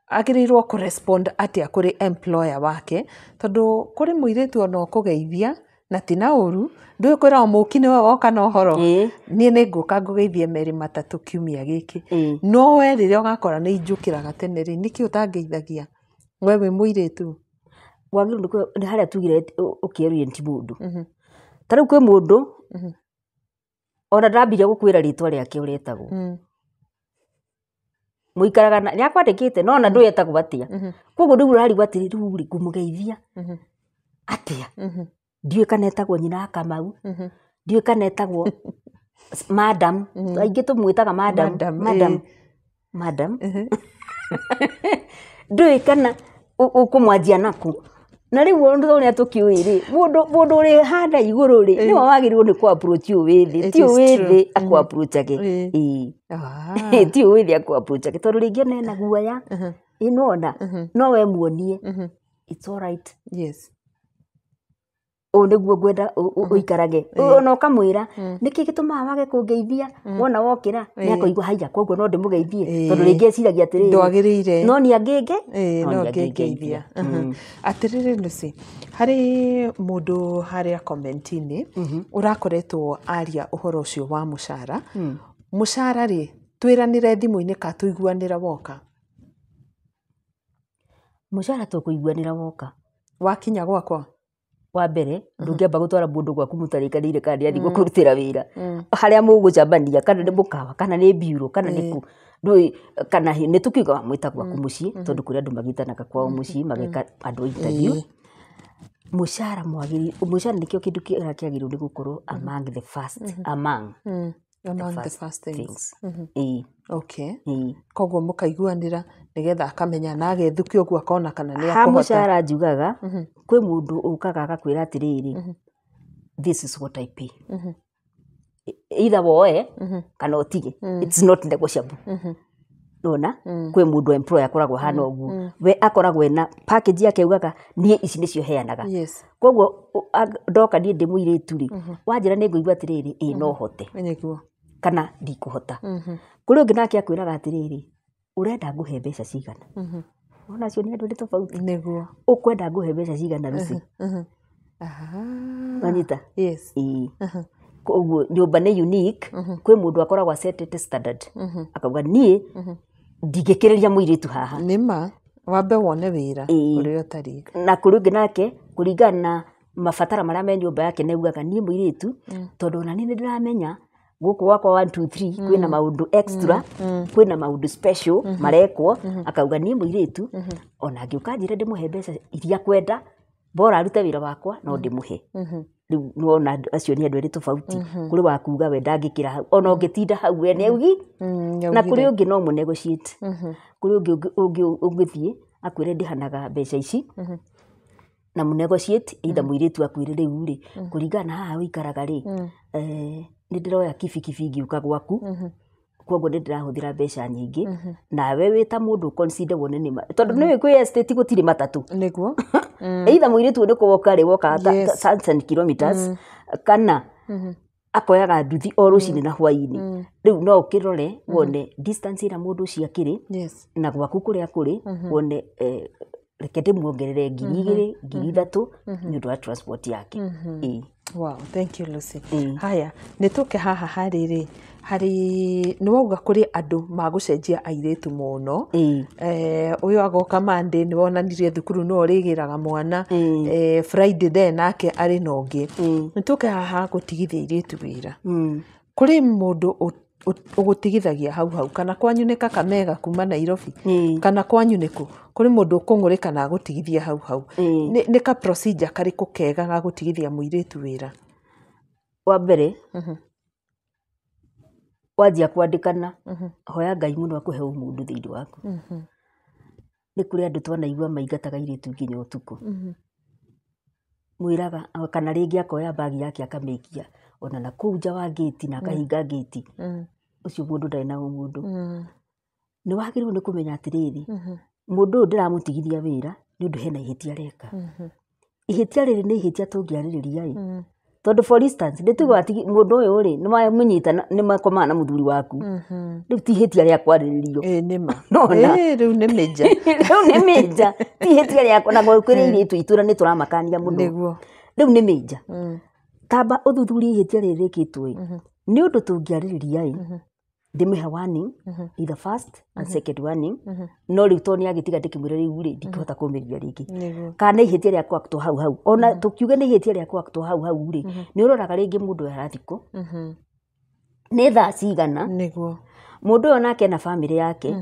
agirirwo correspond atia kuri employer wake tondu kuri muiritu ona kugeithia na tina uru ndwikwira omukini we woka na uhoro nie ni nguka ngugeithie meri matatu kiumia giki no we riria ugakora ni njukiraga tene ri niki utangeithagia we wi muiritu wagiru ni haria tugire ukierient mundu tariu kwi mundu ona ndambire gukwira ritwa riake uretagwo muikaraga ni akwandikite no na nduyetagwo batia koguo ndugu rari atiri riu ngumugeithia atia ndiwe kanetagwo nyina Kamau ndiwe kanetagwo madam aingi tumwitaga madam ndiwe kana ukumwanjia naku na riu ndu ni atukiwiri mundu ri handa iguru ri ni wagirirwo ni ku approach withi ti withi aku approachage ti withi aku approachage tondu ringi nena guoya inona no we muonie it's all right niguo ngwenda uikarage ona ukamwira niki gitumaga wage kungeithia wona wokira ni akoigwa haija koguo no ndimugeithie tondu ringi eciragia atiriri ndwagirire no ni angenge no ngeithia atiriri Lucy hari mundu haria comment-ini urakoretwo aria uhoro ucio wa mushara mushara ri twiranire thimu-ini ka tuiguanira woka mushara tukuiguanira woka wakinya gwakwa wa mbere ndungiamba gutwara mundu gwaku mutarikanire kandi ari gukurutira wira haria mugucambania kana ni mukawa kana ni biuro kana ni ku ndui kana ni tukiuga mwita gwaku mucii tondu kuri andu magitanaga kwao mucii mageka andu interview mushara mwagiri mushara nikio kindu kiagirirwo ni gukorwo among the first among the first things okay koguo mukaiguanira nigetha akamenya na agethukia uguo akona kana ni akohota mushara njugaga kwi mundu ukaga agakwira atiriri this is what I pay either woe kana utige it's not negotiable nona kwi mundu employer akoragwo hana uguo we akoragwo ena package yake ugaga nie ici nicio heanaga koguo ndoka nie ndimuiritu ri wanjira ni nguigwa atiriri no hote kana ndikuhota kuri ungi nake akwiraga atiriri urenda nguhe mbeca cigana ona cio ni andu ni tofauti niguo ukwenda nguhe mbeca cigana Lucy anyita koguo nyumba ni unique kwi mundu akoragwa set standard akauga nie ndingikiriria muiritu haha nima wambe wone wĩra ũrĩa ũtari na kũrĩ ũngĩ nake kũringana na mabatara marĩa me nyũmba yake neugaga niĩ mũirĩtu tondũ ona niĩ nĩndĩramenya gũkũ gwakwa 1 2 3 kwĩna maũndũ extra kwĩna maũndũ special marekwo akauga niĩ mũirĩtu ona angĩũka njĩre ndĩmũhe mbeca iria kwenda bora arute wĩra wakwa no ndĩmũhe rĩu nona acio nĩ andũ erĩ tofauti kũrĩ wa kuga we ndangĩkĩra hau ona ũngĩtinda hau we nĩaugi na kũrĩ ũngĩ no mũnegotiate kũrĩ ũngĩ ũngĩthiĩ akwĩre ndĩhanaga mbeca ici na mũnegotiate either mũirĩtu akwĩre rĩu rĩ kũringana haha ũikaraga rĩ nĩndĩroya kibikibi ngĩũka gwaku koguo nĩndĩrahũthĩra mbeca nyingĩ nawe wĩ ta mũndũ consider wone nĩ tondũ nĩwe kwĩ estate gũtirĩ matatũ nĩguo either mũirĩtu ũyũ nĩkũwoka rĩ woka thousand kilometers kana akoyaga nduthi o rũcinĩ na hwainĩ rĩu no ũkĩrore wone distance ĩrĩa mũndũ ũcio akĩrĩ na gwaku kũrĩa kũrĩ wone reke ndĩmuongerere 2,000 3,000 nĩ ũndũ wa transport yake. Wow, thank you Lucy. Haya, nĩtũke haha harĩ nĩwauga kũrĩ andũ magũcenjia airĩtu mũno. Ũyũ agoka Monday nĩwonanirie thukuru no ũrĩgĩraga mwana Friday then nake arĩ na ũngĩ. Nĩtũke haha gũtigithia airĩtu wĩra. Kũrĩ mũndũ ũgũtigithagia hau kana kwanyu nĩ Kakamega kuma Nairobi kana kwanyu nĩkũ kũrĩ mũndũ ũkũng'ũrĩka na gũtigithia hau nĩ ka procedure karĩkũ kega ga gũtigithia mũirĩtu wĩra? Wa mbere wanjia kwandĩkana hoya Ngai mũno akũhe ũmũndũ thĩinĩ waku. Nĩ kũrĩ andũ twanaigua maingataga airĩtu nginya ũtukũ mwĩraga kana rĩngĩ akoya bagi yake akamĩikia ona na kũu nja wa gate na akahinga gate ũcio mũndũ ndarĩ na ũmũndũ. Nĩ wagĩrĩirwo nĩ kũmenya atĩrĩrĩ mũndũ ũyũ ndĩramũtigithia wĩra nĩ ũndũ hena ihĩtia areka. Ihĩtia rĩrĩ nĩ ihĩtia tũngĩarĩrĩria tondũ for instance ndĩtuga atĩ mũndũ ũyũ rĩ nĩmanyitana nĩmakomaga na mũthuri waku rĩu ti ihĩtia rĩa kwarĩrĩrio nĩma rĩu nĩ mĩnja rĩu nĩ mĩnja ti ihĩtia rĩakwa na gwĩkwĩrĩ airĩtu itũra nĩtũramakania mũno rĩu nĩ mĩnja. Tamba ũthuthurie ihĩtia rĩrĩ rĩkĩtwo nĩ ũndũ tũngĩarĩrĩria ndĩmĩhe warning either first and second warning no rĩu to nĩ agĩtiga ndĩkĩmwĩre rĩu rĩ ndingĩhota kũmĩria rĩngĩ kana ihĩtia rĩa kwakto hau ona tũkiuge nĩ ihĩtia rĩa kwakto hau rĩ nĩ ũroraga rĩngĩ mũndũ ũyũ arathikũ nĩ thaa cigana mũndũ ũyũ nake na family yake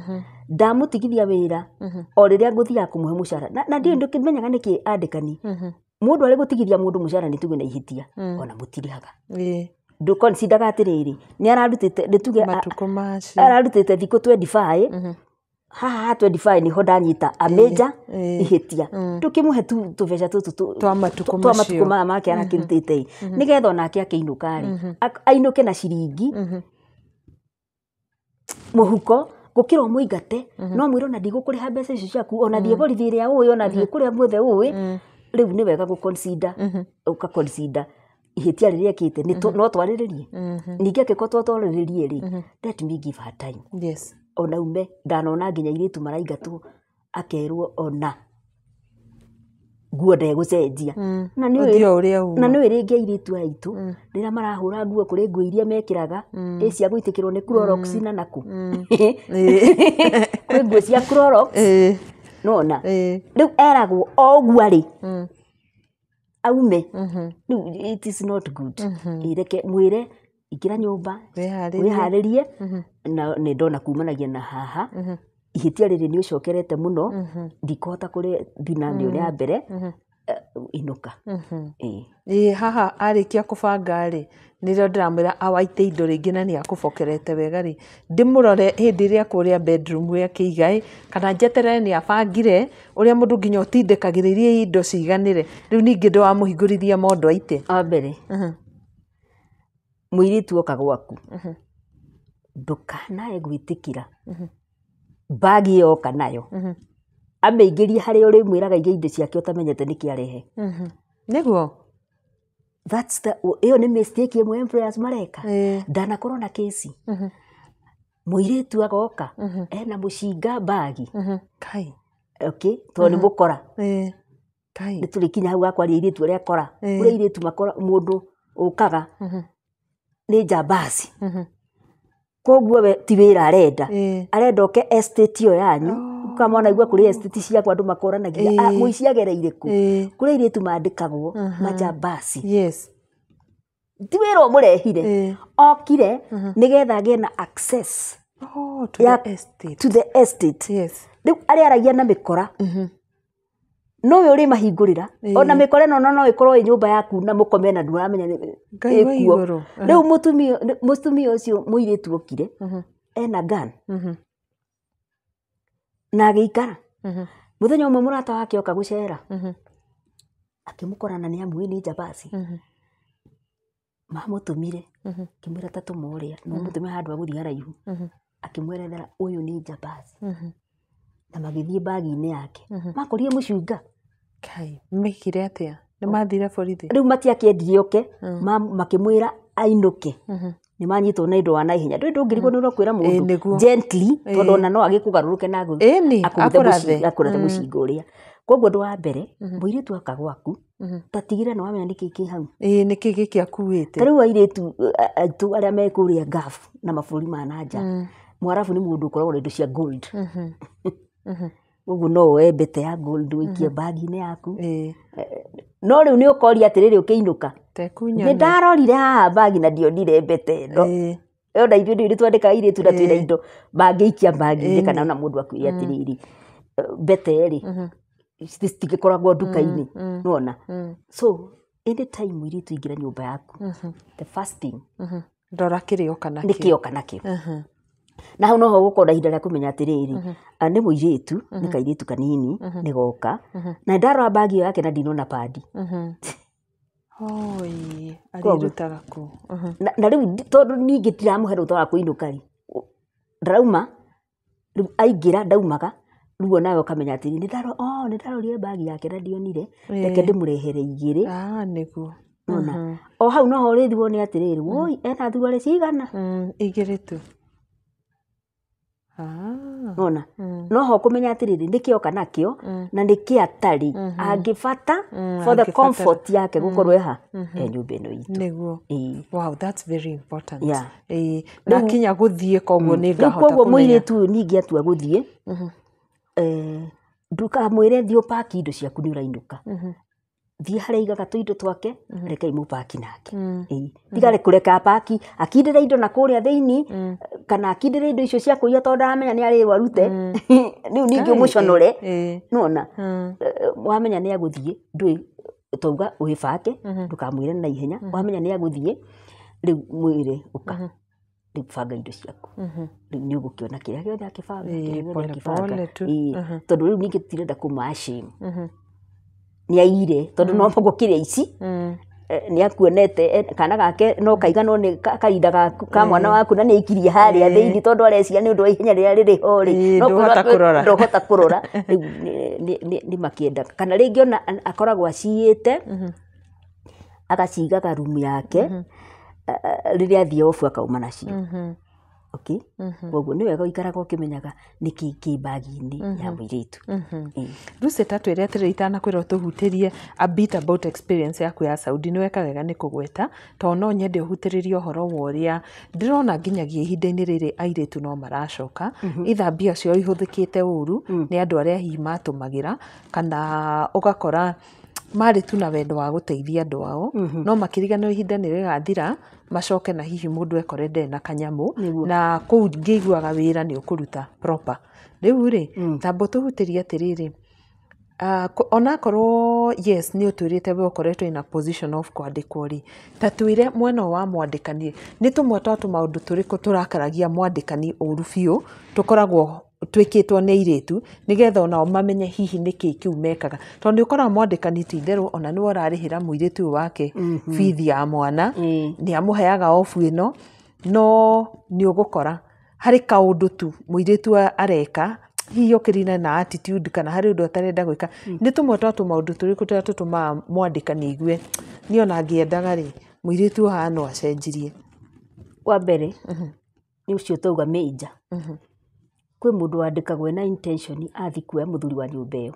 ndamũtigithia wĩra o rĩrĩa ngũthiaga kũmũhe mũcara na ndiĩ ndĩkĩmenyaga nĩkĩ andĩkani mũndũ arĩ gũtigithia mũndũ mũcara nĩ tuge na ihĩtia ona mũtirihaga ndũkonsidaga atĩrĩrĩ nĩ ararutĩte nĩtuge ararutĩte thikũ 25 haha 25 niho ndanyita ameja ihĩtia tũkĩmũhe tũbeca tũtũ twa matukũ maya make arakĩrutĩte nĩgetha onake akĩinũka rĩ ainũke na ciringi mũhuko gũkĩra mũingate no mwĩrwo na ndigũkũrĩha mbeca icio ciaku ona thiĩ borithi ĩrĩa ũĩ ona thiĩ kũrĩa muothe ũĩ rĩu nĩ wega gũconsider ũkaconsider ihĩtia rĩrĩa ekĩte no twarĩrĩrie ningĩ angĩkorwo twarĩrĩrie rĩ let me give her time ona ume ndanona nginya airĩtu maraingatwo akerwo ona nguo ndegũcenjia na nĩ rĩngĩ airĩtu aitũ rĩrĩa marahũra nguo kũrĩ nguo iria mekĩraga cia gũitĩkĩrwo nĩ Clorox na nakũ kwĩ nguo cia Clorox nona rĩu eragwo oguo arĩ aume rĩu it is not good ireke mwĩre ikĩra nyũmba wĩharĩrie na nĩ ndona kumanagia na haha ihĩtia rĩrĩ nĩ ũcokerete mũno ndikũhota kũrĩ thina ya mbere inũka haha arĩkia kũbanga rĩ nĩrĩo ndĩramwĩra awaite indo rĩngĩ na nĩ akũbokerete wega rĩ ndĩmũrore hĩndĩ ĩrĩa kũrĩa bedroom yakĩiga kana njeterere nĩ abangire ũrĩa mũndũ nginya ũtindĩkagĩrĩria indo ciganĩre rĩu ningĩ ndĩwamũhingũrithia mondo aite wa mbere mũirĩtu oka gwaku ndũkanae gwĩtĩkĩra bagi yoka nayo ameingĩrie harĩa ũrĩmwĩraga ige indo ciake ũtamenyete nĩkĩ arehe nĩguo that's the ĩyo nĩ mistake ĩmwe employers mareka ndanakorwo na kesi mũirĩtu agoka ena mũcinga bagi kai okay tondũ nĩ mũkora kai nĩ tũrĩkinya hau akwaria airĩtu arĩa akora ũrĩa airĩtu makora mũndũ ũkaga nĩ njambaci koguo we ti wĩra arenda oke estate ĩyo yanyu Kwa mwana igua kuri estate ciakwa andu makoranagia muici agereire ku kuri iritu mandikagwo majabasi yes ti wira murehire okire nigetha agie na access to the estate yes riu ari aragia na mikora no we uri mahingurira ona mikore no ikorwo nyumba yaku na mukome na nduramenya ikuo riu mutumia ucio muiritu okire ena gun na agiikara muthenya umwe murata wake oka gucera akimukorana ni amwe ni jabasi mamutumire kimwira tatu moria no mutumia handu aguthia raihu akimwerethera uyu ni jabasi na magithie bagi-ini yake makorie mucunga kai mekire atia ni mathire borithi riu matiakiendirie oke makimwira ainuke ni manyitwo na indo wa naihenya ndungirigwo ni urokwira mundu gently tondu ona no agikugaruruke na akurathe mucinga uria koguo ndu wa mbere muiritu akagwaku tatigire no wamenya niki ki hau niki giki akuite riu airitu aitu aria mekuria gafu na maburi ma nanja mwarabu ni mundu ukoragwo na indo cia gold uguo no we bete ya gold wikie bagi-ini yaku no riu ni ukoria atiriri ukiinuka ni ndarorire haha bagi na ndionire bete no ona ithuĩ nĩ twandĩka airĩtu na twĩna indo mangĩikia bagi-inĩ kana ona mũndũ akwĩre atiriri bete rĩ citigĩkoragwo nduka-inĩ nona so anytime mũirĩtu ingĩra nyũmba yaku the first thing ndora kĩrĩo kana nĩ kĩo kana kĩo na hau noho gũkorwo na ihinda rĩa kũmenya atĩrĩrĩ nĩ mũirĩtu nĩ kairĩtu kanini nĩ goka na ndarora bagi yake na ndinona padi oi arirutaga ku na rĩu tondũ ningĩ ndiramũhe rũtha wa kũinũka rĩ ndarauma rĩu aingĩra ndaumaga rĩu nawe ũkamenya atĩrĩ nĩ ndarorire bagi yake na ndionire reke ndĩmũrehere igĩrĩ nĩguo o hau noho ũrĩthirwo nĩ atĩrĩrĩ woi ena thuarĩ cigana igĩrĩ tu nona noho kũmenya atĩrĩrĩ nĩkĩo kana kĩo na nĩkĩ atari angĩbata for the comfort yake gũkorwo eha nyũmba ĩno itũ nĩguo wow that's very important na kinya gũthiĩ koguo nĩ ngahota kũmenya koguo mũirĩtu ũyũ ningĩ atua gũthiĩ ndukamwĩre thiĩ ũpaki indo ciaku nĩ ũrainũka thiĩ harĩa aigaga tũindo twake reke imũpaki nake tigare kũreka paki akindĩre indo na kũrĩa thĩinĩ kana akindĩre indo icio cia kũiya tondũ aramenya nĩ arĩrwo arute rĩu ningĩ ũmũconore nona wamenya nĩ agũthiĩ ndũĩ twauga ũgĩbake ndũkamwĩre na ihenya wamenya nĩ agũthiĩ rĩu mwĩre ũka rĩu banga indo ciaku rĩu nĩ ũgũkĩona kĩrĩa gĩothe akĩbanga tondũ rĩu ningĩ tũtirenda kũmashame nĩ aire tondũ no gũkĩrĩa ici nĩ akuonete kana gake no kaiganwo nĩ karinda ka mwana waku na nĩ aikirie harĩa thĩinĩ tondũ areciria nĩ ũndũ wa ihenya rĩrĩa rĩrĩ ho rĩ ndũhota kũrora nĩ makĩenda kana rĩngĩ ona akoragwo aciĩte agacigaga rumu yake rĩrĩa athiĩ obu akauma nacio koguo nĩ wega ũikaraga ũkĩmenyaga nĩkĩ kĩ bagi-inĩ ya mũirĩtu Lucy tatwĩre atĩrĩ itanakwĩra ũtũhutĩrie a bit about experience yaku ya Saudi nĩ weka wega nĩ kũgweta tondũ no nyende ũhutĩrĩrie ũhoro wa ũrĩa ndĩrona nginyagia ihinda-inĩ rĩrĩ airĩtu no maracoka itha mbia ciao ihũthĩkĩte ũru nĩ andũ arĩa hihi matũmagĩra kana ũgakora marĩ tu na wendo wa gũteithia andũ ao no makĩriganĩrwo ihinda nĩ rĩgathira macoke na hihi mũndũ ekore ndarĩ na kanyamũ na kũu ngĩiguaga wĩra nĩ ũkũruta proper rĩu rĩ tamba ũtũhutĩrie atĩrĩrĩ onakorwo yes nĩ ũtwĩrĩte we ũkoretwo in a position of kwandĩkwo rĩ ta twĩre mwena wa mwandĩkani nĩ tũmwe twa tũmaũndũ tũrĩkũ tũrakaragia mwandĩkani ũru biũ tũkoragwo twĩkĩtwo nĩ airĩtu nĩgetha onao mamenye hihi nĩkĩ kĩu mekaga tondũ nĩ ũkoraga mwandĩkani ti itherũ ona nĩwe ũrarĩhĩra mũirĩtu ũyũ wake bithi ya mwana nĩ amũheaga obu ĩno no nĩ ũgũkora harĩ kaũndũ tu mũirĩtu areka hihi ũkĩrina na attitude kana harĩ ũndũ atarenda gwĩka nĩ tũmwe twa tũmaũndũ tũrĩkũ tũrĩa tũtũmaga mwandĩkani aigue niĩ ona ngĩendaga rĩ mũirĩtu ũyũ haha no acenjirie wa mbere nĩ ũcio twauga major kwĩ mũndũ wandĩkagwo na intention athi kuoya mũthuri wa nyũmba ĩyo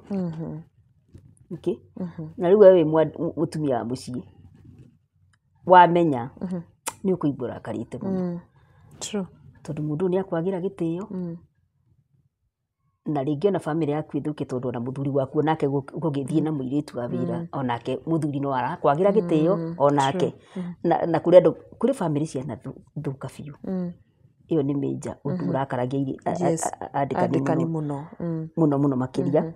na rĩu we mũtumia wa mũciĩ wamenya nĩ ũkũigua ũrakarĩte mũno tondũ mũndũ nĩ akwagĩra gĩtĩo na rĩngĩ ona family yaku ĩthũke tondũ na mũthuri waku onake gũgĩthiĩ na mũirĩtu wa wĩra onake mũthuri no arakwagĩra gĩtĩo onake na kũrĩ family ciana thũka biũ ĩyo nĩ major ũndũ ũrakaragia andĩkani mũno makĩria.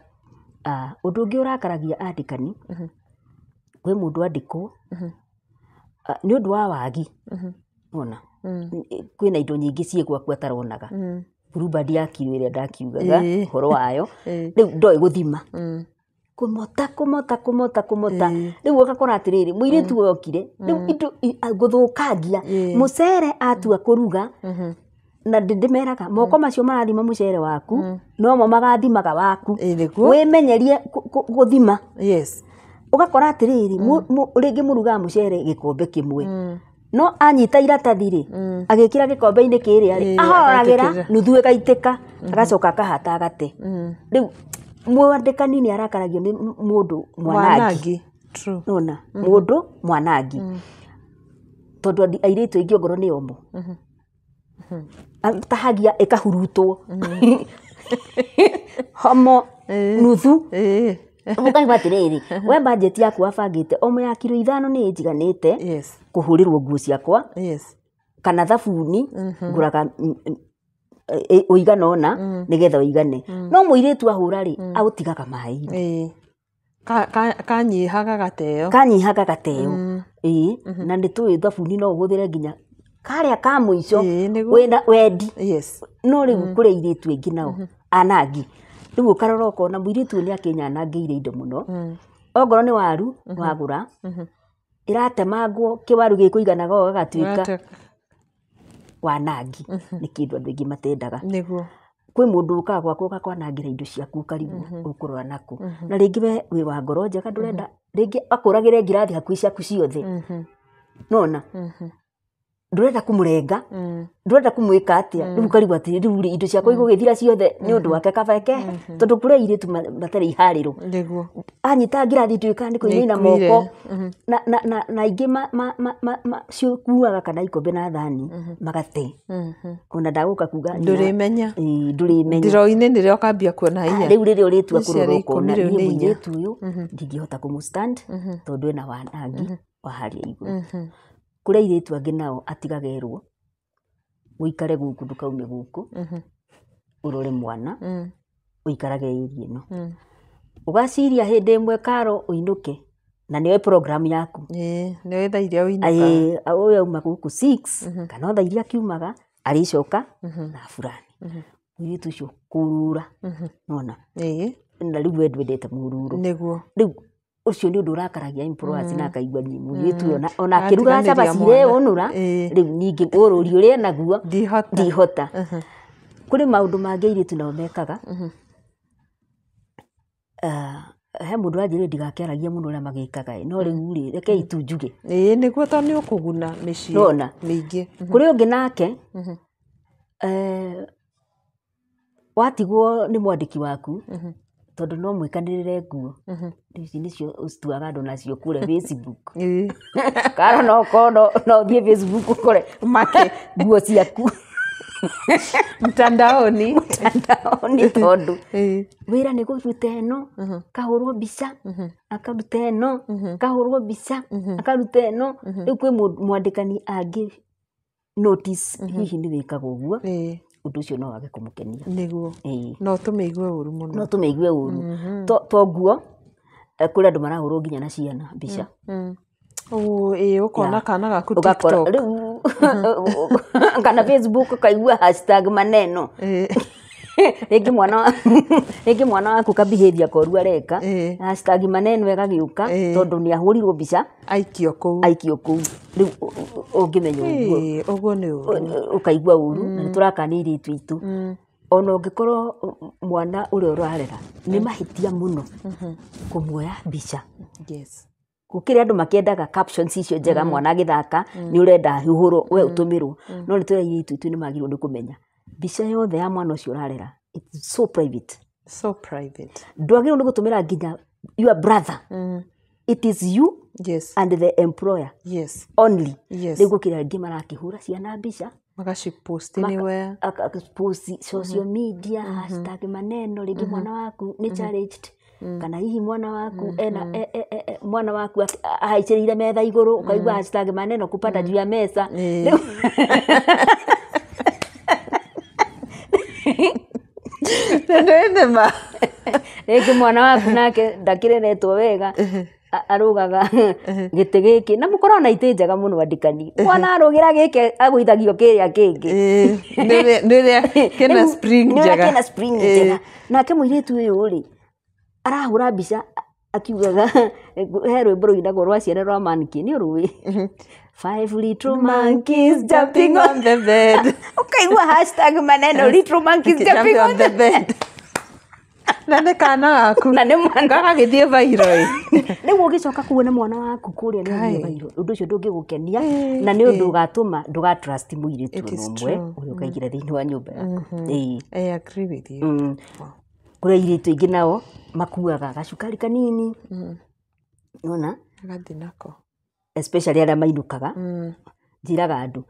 Ũndũ ũngĩ ũrakaragia andĩkani kwĩ mũndũ andĩkwo nĩ ũndũ wa wagi ona kwĩna indo nyingĩ ciĩgwaku ataronaga Bluebird yakirwo ĩrĩa ndakiugaga ũhoro wayo rĩu ndoĩ gũthima kũmota rĩu ũgakora atĩrĩrĩ mũirĩtu okire rĩu indo gũthũkangia mũcere atua kũruga na ndĩmeraga moko macio marathima mũcere waku nomo magathimaga waku wĩmenyerie gũthima ũgakora atĩrĩrĩ rĩngĩ mũrugaga mũcere gĩkombe kĩmwe no anyita iratathi agĩkĩra gĩkombe-inĩ kĩrĩa ahoragĩra nuthu ĩgaitĩka agacoka akahata agate rĩu mwandĩkani nĩ arakaragio nĩ mũndũ mwanangi nona mũndũ mwanangi tondũ airĩtu aingĩ ongorwo nĩ omo tahagia ĩkahurutwo homo nuthu ũkaigua atĩrĩrĩ we budget yaku wabangĩte omo ya kiro 5 nĩ ĩnjiganĩte kũhũrĩrwo nguo ciakwa kana thabuni ngũraga ũigana ona nĩgetha ũigane no mũirĩtu ahũra aũtigaga maĩ-inĩ kanyihaga gateo na nĩ tũĩ thabuni no ũhũthĩre nginya karĩa ka mũico wĩna wendi no rĩu kũrĩ airĩtu aingĩ nao anangi rĩu ũkarora ũkona mũirĩtu nĩ akĩnyanangĩire indo mũno ongorwo nĩ waru wagũra ĩratemangwo kĩwaru gĩkũiganaga o gagatuĩka wanangi nĩ kĩndũ andũ aingĩ matendaga kwĩ mũndũ ũkaga gwakwa ũgakwanangĩra indo ciaku ũkarigwo ũkũrora nako na rĩngĩ we wĩ wa ngoro njega ndũrenda rĩngĩ akũragĩre ngirathi hakuhĩ ciaku ciothe nona ndũrenda kũmũrenga ndũrenda kũmwĩka atĩa rĩu ũkarigwo atĩ rĩu indo ciakwa igũgĩthira ciothe nĩ ũndũ wake kabeke tondũ kũrĩ airĩtu matarĩ iharĩro anyita ngirathi tuĩka nĩ kũinaina moko na aingĩ cikuaga kana ikombe na thani magate ona ndagũka kuga ndũrĩmenya ndĩroinĩ nĩrĩo ũkambia kuona hinya rĩu rĩrĩa ũrĩtua kũrora ũkona niĩ mũirĩtu ũyũ ndingĩhota kũmũstand tondũ ena wanangi wa harĩa igũrũ. Kũrĩ airĩtu angĩ nao atigagerwo ũikare gũkũ ndũkaume gũkũ ũrore mwana ũikarage ĩrĩa ĩno ũgaciria hĩndĩ ĩmwe Karo ũinũke na nĩwe program yaku nĩwe thaa iria ũinũka ũyauma gũkũ 6 kana thaa iria akiumaga arĩcoka na fulani mũirĩtu ũcio kũrura nona na rĩu we ndwendete mũruro rĩu ũcio nĩ ũndũ ũrakaragia employers na akaigua niĩ mũirĩtu ona akĩruga cabaci ũnũra rĩu ningĩ ũrũri ũrĩa naguo ndihota. Kũrĩ maũndũ mangĩ airĩtu nao mekaga he mũndũ wanjĩrĩire ndigakĩaragia mũno ũrĩa magĩkaga no rĩu rekei tu njuge nĩguo tondũ nĩ ũkũguna mĩciĩ mĩingĩ. Kũrĩ ũngĩ nake watigwo nĩ mwandĩki waku tondũ no mwĩkanĩrĩre nguo ici nĩcio cituaga andũ nacio kũrĩa Facebook Karo no thiĩ Facebook ũkore nguo ciaku mtandaoni tondũ wĩra nĩ kũruta ĩno kahũrwo mbica akaruta ĩno kahũrwo mbica akaruta ĩno rĩu kwĩ mwandĩkani angĩ notice hihi nĩ wĩkaga ũguo ũndũ ũcio no wage kũmũkenia nĩguo no tũmĩigue ũru mũno no tũmĩigue ũru to nguo kũrĩ andũ marahũrwo nginya na ciana mbica ũkona kana gaku TikTok kana Facebook kaigua hashtag maneno rĩngĩ mwana waku ka behavior koru areka hashtag maneno ĩgagĩũka tondũ nĩ ahũrirwo mbica aikio kũu rĩu ũngĩmenya ũguo nĩ ũru ũkaigua ũru na nĩtũrakania airĩtu aitũ ona ũngĩkorwo mwana ũrĩa ũrarera nĩ mahĩtia mũno kũmuoya mbica gũkĩrĩ andũ makĩendaga captions icio njega mwana agĩthaka nĩ ũrenda hũhũrwo we ũtũmĩrwo no nĩ tũrĩa airĩtu aitũ nĩ magĩrĩirwo nĩ kũmenya mbica yothe ya mwana ũcio ũrarera it's so private ndwagĩrĩirwo nĩ gũtũmĩra nginya your brother it is you and the employer only rĩu gũkĩrĩ angĩ marakĩhũra ciana mbica magacipost anywhere akapost social media hashtag maneno rĩngĩ mwana waku nĩ challenged kana hihi mwana waku mwana waku ahaicĩrĩire metha igũrũ ukaigua hashtag maneno kupanda juu ya mesa rĩngĩ mwana waku nake ndakĩreretwo wega arugaga gĩtĩ gĩkĩ na mũkorwo na itĩ njega mũno andĩkani mwana arũgĩra gĩkĩ agũithagio kĩrĩa kĩngĩ nĩrĩa kena spring njega nake mũirĩtu ũyũ rĩ arahũra mbica akiugaga he rwĩmbo rũinagwo rwa ciana rwa Mannequin nĩ ũrũĩ 5 little monkeys jumping on the bed ukaigua hashtag maneno little monkeys jumping on the bed na nĩ kana gaku na nĩ mwana gagĩthiĩ viral rĩu ũgĩcoka kuona mwana waku kũrĩa nĩ viral ũndũ ũcio ndũngĩgũkenia na nĩ ũndũ ũgatũma ndũgatrust mũirĩtu ũmwe ũrĩa ũkaigĩra thĩinĩ wa nyũmba yaku I agree with you kũrĩa airĩtu aingĩ nao makuaga gacukari kanini nona gathi nako especially arĩa mainũkaga njĩraga andũ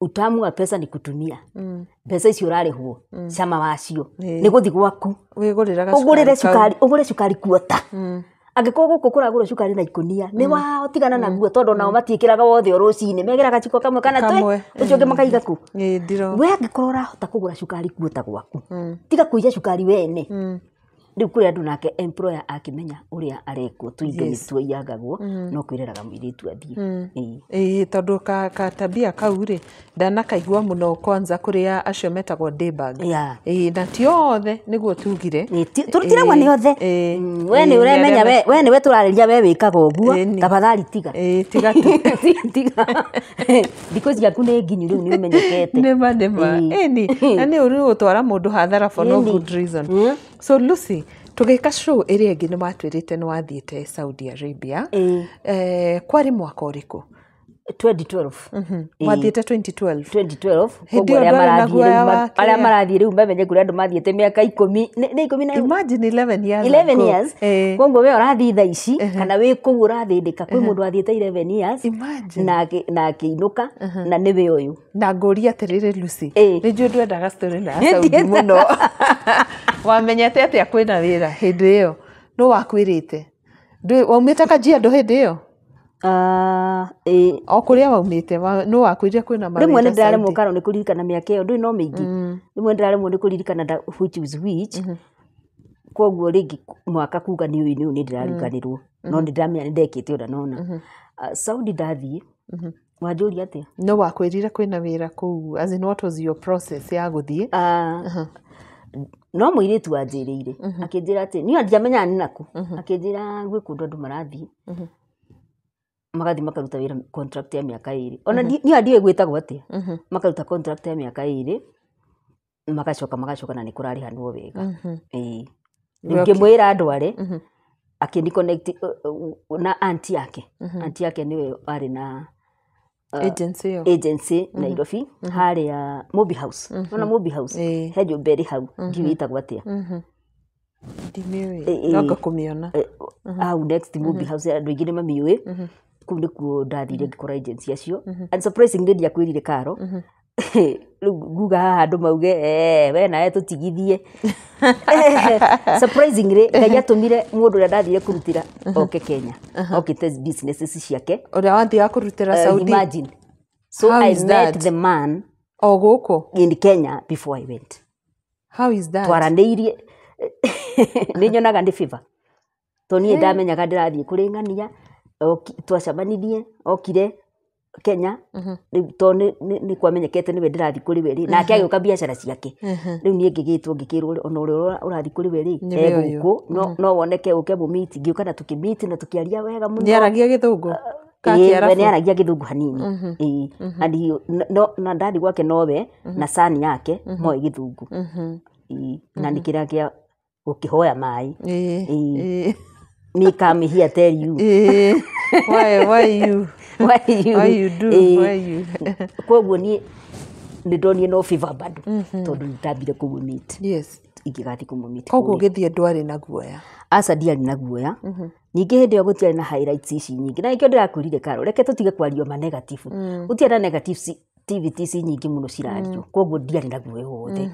utamu wa pesa ni kutumia pesa icio ũrarĩhwo cama wacio nĩ gũthi gwaku ũgũrĩre cukari kuota angĩkorwo gũkũ kũragũrwo cukari na ikonia nĩ wao tigana naguo tondũ nao matiĩkĩraga wothe rũcinĩ megĩraga gaciko kamwe kana twĩ ũcio ũngĩ makaiga kũ we angĩkorwo ũrahota kũgũra cukari kuota gwaku tiga kũiya cukari wene rĩu kũrĩ andũ nake employer akĩmenya ũrĩa arekwo tũingĩ nĩtũiyagagwo no kwĩreraga mũirĩtu athiĩ tondũ katabia kau rĩ ndanakaigua mũno kwanza kũrĩa acio metagwo daybag na ti othe nĩguo tugire tũrutiragwo nĩ othe we nĩ ũremenya we nĩwe tũrarĩria we wĩkaga ũguo tafadhali tiga tiga tu thikũ ciaku nĩ nginyu rĩu nĩ ũmenyekete nĩma na nĩ ũrĩ gũtwara mũndũ hathara for no good reason so Lucy tugĩka show ĩrĩa ĩngĩ nĩ matwĩrĩte nĩ wathiĩte Saudi Arabia kwarĩ mwaka ũrĩkũ 2012 wathiĩte 2012 arĩa marathiĩ rĩu mamenye kũrĩa andũ mathiĩte mĩaka 10 na imagine 11 years koguo we ũrathiĩ thaa ici kana wĩ kũu ũrathĩndĩka kwĩ mũndũ wathiĩte 11 years na akĩinũka na nĩwe ũyũ na ngũria atĩrĩrĩ Lucy nĩ njũĩ ndwendaga story na Saudi mũno wamenyete atĩa kwĩna wĩra hĩndĩ ĩyo nũ wakwĩrĩte waumĩte Kajiado hĩndĩ ĩyo o kũrĩa waumĩte nũ wakwĩrire kwĩna mawĩra rĩmwe nĩ ndĩraremwo karo nĩ kũririkana mĩaka ĩyo ndũĩ no mĩingĩ rĩmwe ndĩraremwo nĩ kũririkana which is which koguo rĩngĩ mwaka kuga nĩ ũyũ nĩ ndĩrariganĩrwo no nĩ ndĩramenya nĩ ndekĩte ũna nona Saudi ndathiĩ wanjũria atĩa nũ wakwĩrire kwĩna wĩra kũu as in what was your process ya gũthiĩ no mũirĩtu wanjĩrĩire akĩnjĩra atĩ niĩ ndiamenyaga nĩ nakũ akĩnjĩra gwĩ kũndũ andũ marathiĩ magathi makaruta wĩra contract ya mĩaka 2 ona niĩ ndiũĩ gwĩtagwo atĩa makaruta contract ya mĩaka 2 magacoka na nĩ kũrarĩhanwo wega ngĩmwĩra ndware akĩni connect na auntie yake niwe arĩ na agency Nairobi harĩa Mobi House ona Mobi House he nyũmba ĩrĩ hau ndiũĩ ĩtagwo atĩa noga kũmĩona hau next Mobi House andũ aingĩ nĩ mamĩũĩ kũu nĩkuo ndathire ngĩkora agency acio and surprisingly ndiakwĩrire karo rĩu nguga haha andũ mauge we nawe tũtigithie surprisingly Ngai atũmire mũndũ ũrĩa ndathire kũrutĩra oke Kenya okĩte businesses ciake ũrĩa wathiaga kũrutĩra Saudi imagine so I met the man gũkũ in Kenya before I went how is that twaranĩirie nĩ nyonaga nĩ favor to niĩ ndamenyaga ndĩrathiĩ kũrĩ ng'ania twacemanirie okire Kenya to nĩ kwamenyekete nĩwe ndĩrathiĩ kũrĩ we rĩ nake agĩũka biacara ciake rĩu niĩ ngĩgĩtwo ngĩkĩrwo ona ũrĩa ũrathiĩ kũrĩ we rĩ gũkũ no woneke ũke mũmiti ngĩũka na tũkĩmiti na tũkĩaria wega mũno nĩaragia gĩthũngũ nĩaragia gĩthũngũ hanini na ndathi gwake nowe na sani yake moĩ gĩthũngũ na nĩ kĩrĩa gĩa gũkĩhoya maĩ me come here tell you why you do koguo niĩ ndonire no favor bado tondũ ndambire kũmũmeet ingĩgathiĩ kũmũmeet koguo gĩthiĩ ndwarĩ na guoya aca ndiarĩ na guoya ningĩ hĩndĩ ĩyo gũtiarĩ na highlights ici nyingĩ na nĩkĩo ndĩrakwĩrire karo reke tũtige kwaria ma negative gũtiarĩ na negatives activities nyingĩ mũno cirario koguo ndiarĩ na guoya wothe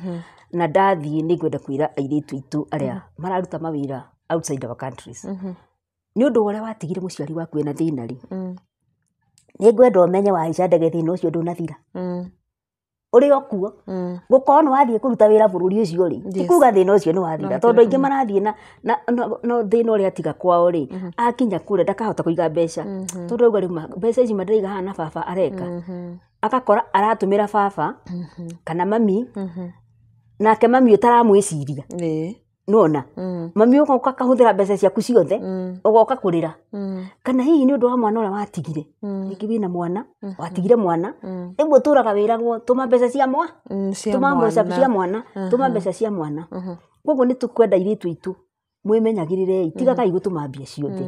na ndathiĩ nĩ ngwenda kwĩra airĩtu aitũ arĩa mararuta mawĩra outside our countries nĩ ũndũ ũrĩa watigire mũciari waku ena thĩna rĩ nĩ ngwenda ũmenye wahaica ndege thĩna ũcio ndũnathira ũrĩ o kuo gũkorwo nĩ wathiĩ kũruta wĩra bũrũri ũcio rĩ ti kuga thĩna ũcio nĩ wathira tondũ aingĩ marathiĩ na thĩna ũrĩa atiga kwao rĩ akinya kũrĩa ndakahota kũiga mbeca tondũ auga rĩu mbeca ici mandĩiga haha na baba areka agakora aratũmĩra baba kana mami nake mami ũtaramwĩciria nona mami ũgoka akahũthĩra mbeca ciaku ciothe ũgoka kũrĩra kana hihi nĩ ũndũ wa mwana ũrĩa watigire rĩngĩ wĩna mwana watigire mwana rĩmwe ũtũraga wĩragwo tũma mbeca cia mwana tũma mbeca cia mwana koguo nĩ tũkwenda airĩtu aitũ mwĩmenyagĩrĩrei tigagai gũtũma mbia ciothe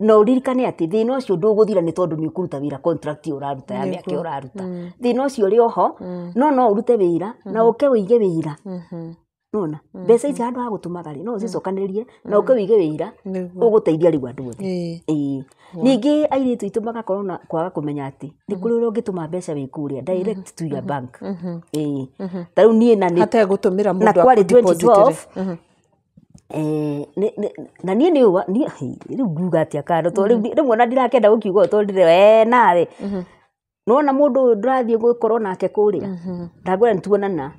no ririkane atĩ thĩna ũcio ndũgũthira nĩ tondũ nĩ ũkũruta wĩra contract ũraruta ya mĩaka ũraruta thĩna ũcio ũrĩ oho no ũrute wĩra na ũke wĩige wĩra nona mbeca ici handũ ha gũtũmaga rĩ no ũcicokanĩrĩrie na ũke wĩige wĩra ũgũteithia rĩu andũ othe ningĩ airĩtu aitũ magakorwo na kwaga kũmenya atĩ nĩ kũrĩ ũrĩa ũngĩtũma mbeca wĩ kũrĩa direct to your bank ta rĩu niĩ na kwarĩ 2012 na niĩ rĩu nguga atĩa kando tondũ rĩmwe ona ndirakenda gũkiuga ũũ tondũ ndĩre nawe nona mũndũ ũyũ ndĩrathiĩ gũkorwo nake kũrĩa ndangwenda nĩtuonana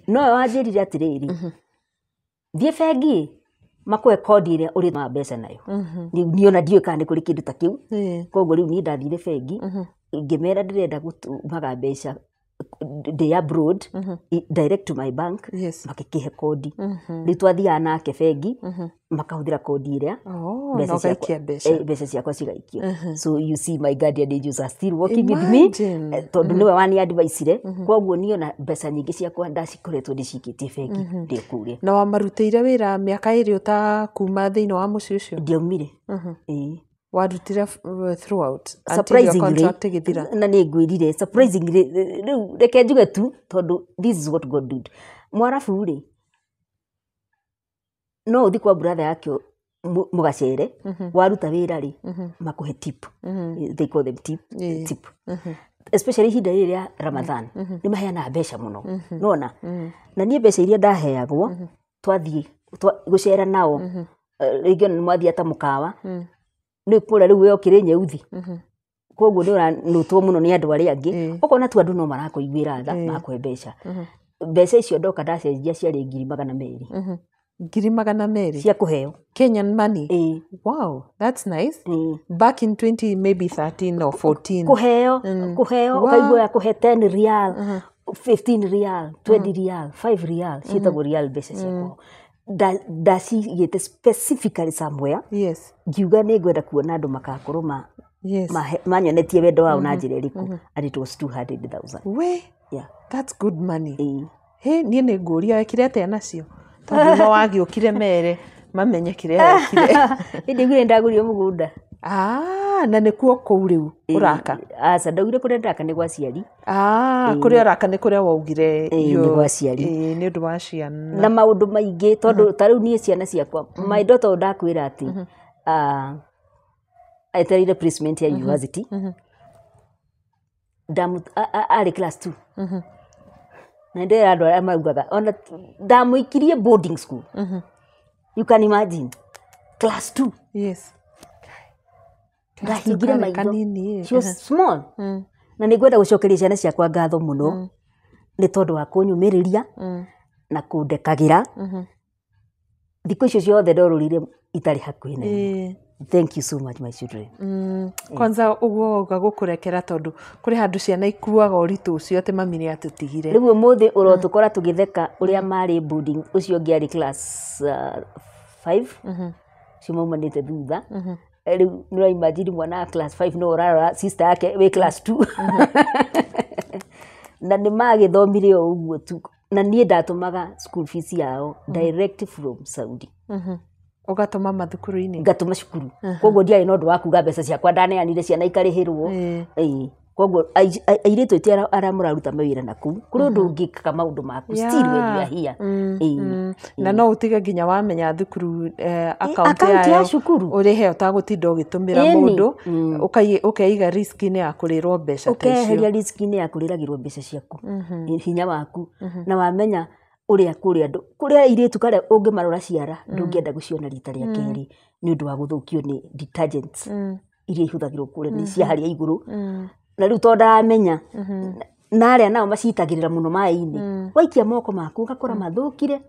nowe wanjĩrire atĩrĩrĩ thiĩ bengi makũhe kodi ĩrĩa ũrĩtũma mbeca nayo niĩ ona ndiũĩ kana nĩ kũrĩ kĩndũ ta kĩu koguo rĩu niĩ ndathire bengi ngĩmera ndĩrenda gũtũmaga mbeca ndĩ abroad direct to my bank makĩkĩhe kodi rĩu twathiaga nake bengi makahũthĩra kodi ĩrĩa mbeca ciakwa cigaikio so you see my guardian angels are still working with me tondũ nĩwe wani advice koguo niĩ ona mbeca nyingĩ ciakwa ndacikoretwo ndĩcikĩtie bengi ndĩ kũrĩa na wamarutĩire wĩra mĩaka ĩrĩ ũtakuma thĩinĩ wa mũciĩ ũcio ndiaumire warutire throughout surprisingly na nĩ ngwĩrire surprisingly rĩu reke njuge tu tondũ this is what God did mwarabu rĩ no ũthi kwa brother yake mũgacere waruta wĩra rĩ makũhe tip they call them tip especially ihinda rĩrĩ rĩa Ramadhan nĩ maheanaga mbeca mũno nona na niĩ mbeca iria ndaheagwo twathiĩ gũcera nao rĩngĩ nĩ mwathiĩ ta mũkawa nĩ kũra rĩu we okĩrĩ nyeuthi koguo nĩ ũranũtwo mũno nĩ andũ arĩa angĩ ũkona tu andũ no marakũiguĩra tha makũhe mbeca icio ndoka ndacenjia ciarĩ 200,000 200,000 cia kũheo Kenyan money wow that's nice back in 20 maybe 13 or 14 kũheo ukaigua kũhe 10 rial 15 rial 20 rial 5 rial ciĩtagwo rial mbeca ciakwa ndacigĩte specifically somewhere ngiuga nĩ ngwenda kuona andũ magakorwo manyonetie wendo wao na njĩra ĩrĩkũ and it was 200,000 that's good money niĩ nĩ ngũria wekire atĩa nacio tondũ no wagĩũkire mere mamenye kĩrĩa wekire hĩndĩ ĩguo ndagũrire mũgũnda na nĩkuo kũu rĩu ũraka aca ndaugire kũrĩa ndaka nĩ gwa ciari kũrĩa ũraka nĩ kũrĩa waugire nĩ gwa ciari nĩ ũndũ wa ciana na maũndũ maingĩ tondũ ta rĩu niĩ ciana ciakwa my daughter ndakwĩra atĩ etereire placement ya university arĩ class 2 na ndĩra andũ arĩa maugaga ona ndamũikirie boarding school you can imagine class 2 ndahingire maitho she was small na nĩ ngwenda gũcokeria ciana ciakwa ngatho mũno nĩ tondũ wa kũnyũmĩrĩria na kũndekagĩra thikũ icio ciothe ndorũrire itarĩ hakuhĩ na thank you so much my children kwanza ũguo wauga gũkũrekera tondũ kũrĩ handũ ciana ikuaga ũritũ ũcio atĩ mami nĩ atũtigire rĩu ũmũthĩ ũrotũkora tũgĩtheka ũrĩa marĩ boarding ũcio ũngĩ arĩ class 5 cio maumanĩte thutha rĩu nĩ imagine mwana wa class 5 no ũrarora sister yake wĩ class 2 na nĩ magĩthomire o ũguo tu na niĩ ndatũmaga school fees yao direct from Saudi ũgatũma mathukuru-inĩ ngatũma cukuru koguo ndiarĩ na ũndũ wa kuga mbeca ciakwa ndaneanire ciana ikarĩhĩrwo Koguo airĩtu eti ara mũraruta mawĩra naku kũrĩ ũndũ ũngĩka maũndũ maku still when you are here. Na no utige nginya wamenya thukuru account ya cukuru ũrĩhe ũtagũtinda ũgĩtũmĩra mũndũ ũkeiga risk-inĩ ya kũrĩrwo mbeca ta icio. Ũkeheria risk-inĩ ya kũrĩragĩrwo mbeca ciaku hinya waku na wamenya ũrĩa kũrĩa andũ kũrĩa airĩtu karĩa ũngĩmarora ciara ndũngĩenda gũciona rita rĩa kerĩ nĩ ũndũ wa gũthũkio nĩ detergents iria ihũthagĩrwo kũrĩa nĩ cia harĩa igũrũ. Na rĩu tondũ ndaramenya na arĩa nao macitagĩrĩra mũno maĩ-inĩ waikia moko maku ũgakora mathũkire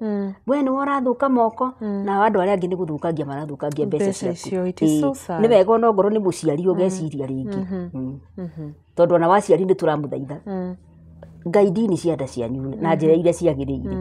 we nĩwe ũrathũka moko na andũ arĩa angĩ nĩ gũthũkangia marathũkangia mbeca ciaku. Nĩ wega ona ongorwo nĩ mũciari ũgeciria rĩngĩ tondũ ona waciari nĩ tũramũthaitha gaidini cianda cianyu na njĩra iria ciagĩrĩire.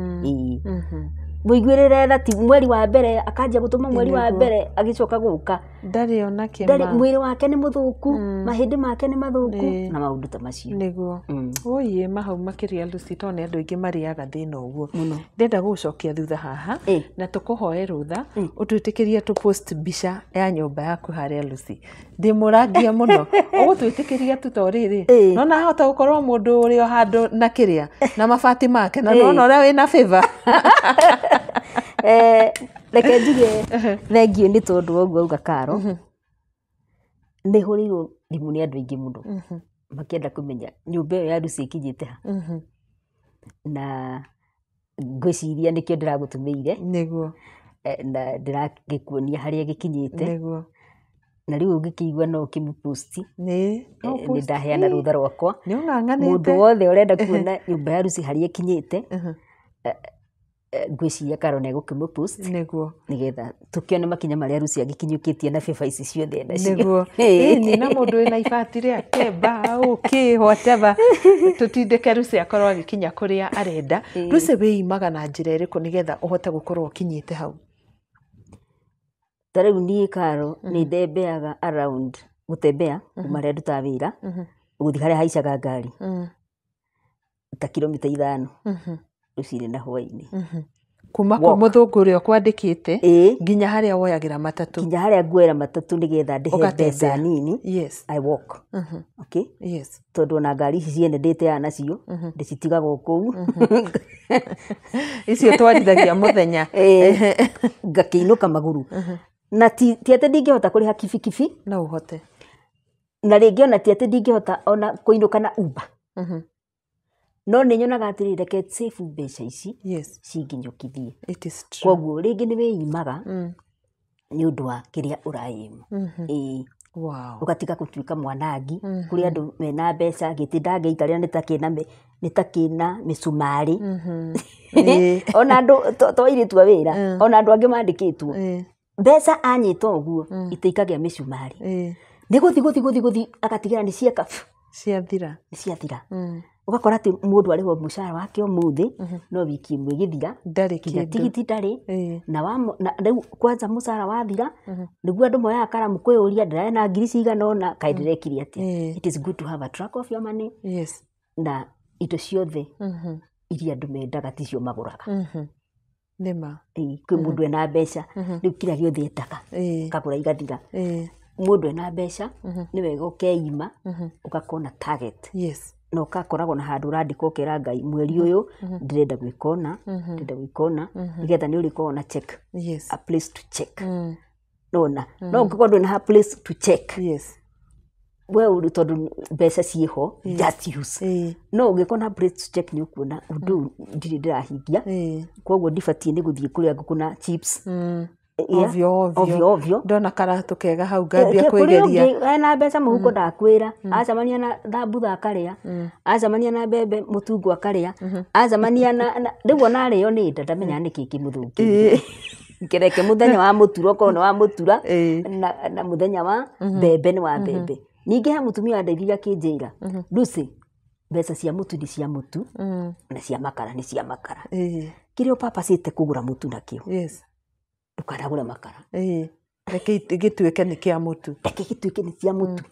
Mũiguĩrĩre tha ti mweri wa mbere akanjia gũtũma mweri wa mbere agĩcoka gũka ndarĩ ona kĩma mwĩrĩ wake nĩ mũthũku mahĩndĩ make nĩ mathũku na maũndũ ta macio nĩguo ũyĩ mahau makĩria Lucy tondũ nĩ andũ aingĩ marĩaga thĩna ũguo. Ndenda gũcokia thutha haha na tũkũhoe rũtha ũtwĩtĩkĩrie tũpost mbica ya nyũmba yaku harĩa Lucy. Ndĩmũrangia mũno ũgũtwĩtĩkĩria tu to rĩrĩ no nahota gũkorwo mũndũ ũrĩ o handũ na kĩrĩa na mabati make na nona ũrĩa wĩna favor. Reke njuge thengiũ nĩ tondũ ũguo auga Karo nĩ hũrĩirwo thimũ nĩ andũ aingĩ mũno makĩenda kũmenya nyũmba ĩyo ya Lucy ĩkinyĩte ha na ngwĩciria nĩkĩo ndĩragũtũmĩire nĩguo na ndĩragĩkuonia harĩa gĩkinyĩte nĩguo na rĩu ũngĩkĩigua no ũkĩmũposti nĩ ndaheana rũtha rwakwa mũndũ wothe ũrenda kuona nyũmba ya Lucy harĩa ĩkinyĩte ngwĩciria Karo nĩ egũkĩmũpost nĩguo nĩgetha tũkĩone makinya marĩa Lucy agĩkinyũkĩtie na beba ici ciothe nacio nĩguo ĩni na mũndũ wĩna ibati rĩake mbaũ whatever tũtindĩke Lucy akorwo agĩkinya kũrĩa arenda. Lucy wĩimaga na njĩra ĩrĩkũ nĩgetha ũhote gũkorwo ũkinyĩte hau? Ta rĩu niĩ Karo nĩ ndembeaga around gũtembea kuma rĩrĩa ndutaga wĩra gũthiĩ harĩa haicaga ngari ta kilomita 5 rũcinĩ na hwaĩ-inĩ kuma kwa mũthũngũ ũrĩa ũkwandĩkĩte nginya harĩa woyagĩra matatũ nginya harĩa nguoera matatũ nĩgetha ndĩhe mbeca nini. I walk. Okay? Tondũ ona ngari ici ciene ndĩteaga nacio ndĩcitigaga o kũu icio twarithagia mũthenya ngakĩinũka magũrũ na ti atĩ ndingĩhota kũrĩha kibikibi no ũhote na rĩngĩ ona ti atĩ ndingĩhota ona kũinũka na Uber no nĩ nyonaga atĩrĩ reke save mbeca ici cinginyũkithie. Koguo rĩngĩ nĩ wĩimaga nĩ ũndũ wa kĩrĩa ũraĩma ũgatiga gũtuĩka mwanangi kũrĩ andũ mena mbeca gĩtĩ ndangĩikarĩra nĩ ta kĩna mĩcumarĩ ona andũ to airĩtu a wĩra ona andũ angĩ mandĩkĩtwo mbeca anyita ũguo itaikagĩa mĩcumarĩ nĩ gũthi agatigĩra nĩ cieka ciathira ũgakora atĩ mũndũ arĩho mũcara wake ũmũthĩ no wiki ĩmwe ĩgĩthira nginya tigiti ndarĩ na rĩu kwanza mũcara wathira nĩguo andũ moyaga karamu kwĩyũria ndĩrarĩ na ngiri cigana ũna kaĩ ndĩrekire atĩa. It is good to have a track of your money na indo ciothe iria andũ mendaga ticio magũraga nĩma kwĩ mũndũ ena mbeca rĩu kĩrĩa gĩothe etaga kagũra igathira. Mũndũ ena mbeca nĩ wega ũkeima ũgakona target na ũgakoragwo na handũ ũrandĩka ũkera Ngai mweri ũyũ ndĩrenda gwĩka ũna nĩgetha nĩ ũrĩkoragwo na check a place to check nona no ũngĩkorwo ndũrĩ na place to check we tondũ mbeca ciĩho just use no ũngĩkorwo na place to check nĩ ũkuona ũndũ ndirĩ ndĩrahingia koguo ndibatiĩ nĩ gũthiĩ kũrĩa ngũkũna chips ovyo ndona karatũ kega hau ngambia kwĩgeria ena mbeca mũhuko ndakwĩra acemania na thambutha akarĩa acemania na mbembe mũtungo akarĩa acemania na rĩu ona arĩo nĩ nda ndamenya nĩkĩ kĩmũthũkĩire kĩreke mũthenya wa mũturo korwo nĩ wa mũtura na mũthenya wa mbembe nĩ wa mbembe. Ningĩ he mũtumia wandeithirie akĩnjĩra Lucy mbeca cia mũtu nĩ cia mũtu na cia makara nĩ cia makara kĩrĩa ũpapacĩte kũgũra mũtu nakĩo ndũkanagũre makara reke gĩtuĩke nĩ kĩa mũtu nĩ cia mũtu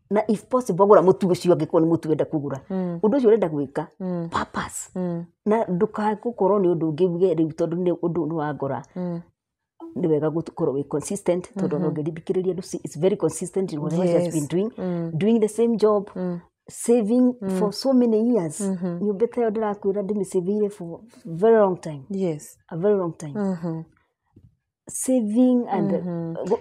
na if possible gũra mũtu ũcio angĩkorwo nĩ mũtu wenda kũgũra ũndũ ũcio ũrenda gwĩka purpose na ndũkagũkorwo nĩ ũndũ ũngĩ uge rĩu tondũ nĩ ũndũ nĩ wa ngora ni wega gukorwo we consistent tondu no ngirithikiriria it's very consistent in whatever she has been doing doing the same job saving for so many years nyumba tayo ndirakwira ndimisavire for very long time a very long time saving and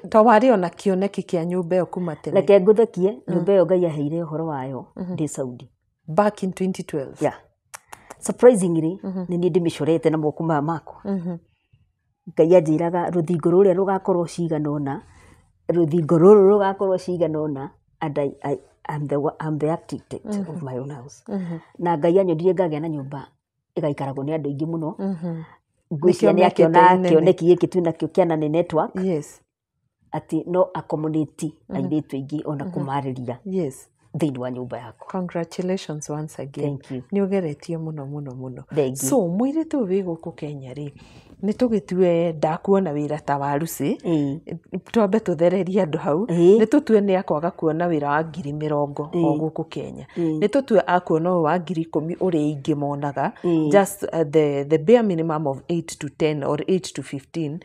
tawari ona kioneki kia nyumba yo kuma tene like nguthakie nyumba yo Ngai aheire uhoro wayo ndi Saudi back in 2012 surprisingly ni ndimicurete na moko makwa Ngai anjiraga ruthingo ruria rugakorwo ciganona ruthingo ruru rugakorwo ciganona and I'm the architect of my own house na Ngai anyondire ngagĩa na nyumba igaikaragwo ni andu aingi muno ngwĩciria nĩ akiona kĩoneki gĩkĩ twĩnakĩo kĩa Nane Network ati no accommodate airĩtu aingĩ ona kũmarĩria thĩinĩ wa nyũmba yakwa. Congratulations once again. Thank you. Nĩ ũgeretie mũno. Thank you. So mũirĩtu wĩ gũkũ Kenya rĩ nĩ tũgĩtue ndakuona wĩra ta wa Lucy twambe tũthererie andũ hau nĩ tũtue nĩ akwaga kuona wĩra wa 20,000 o gũkũ Kenya nĩ tũtue akuona wa 10,000 ũrĩa ingĩ monaga just the bare minimum of 8 to 10 or 8 to 15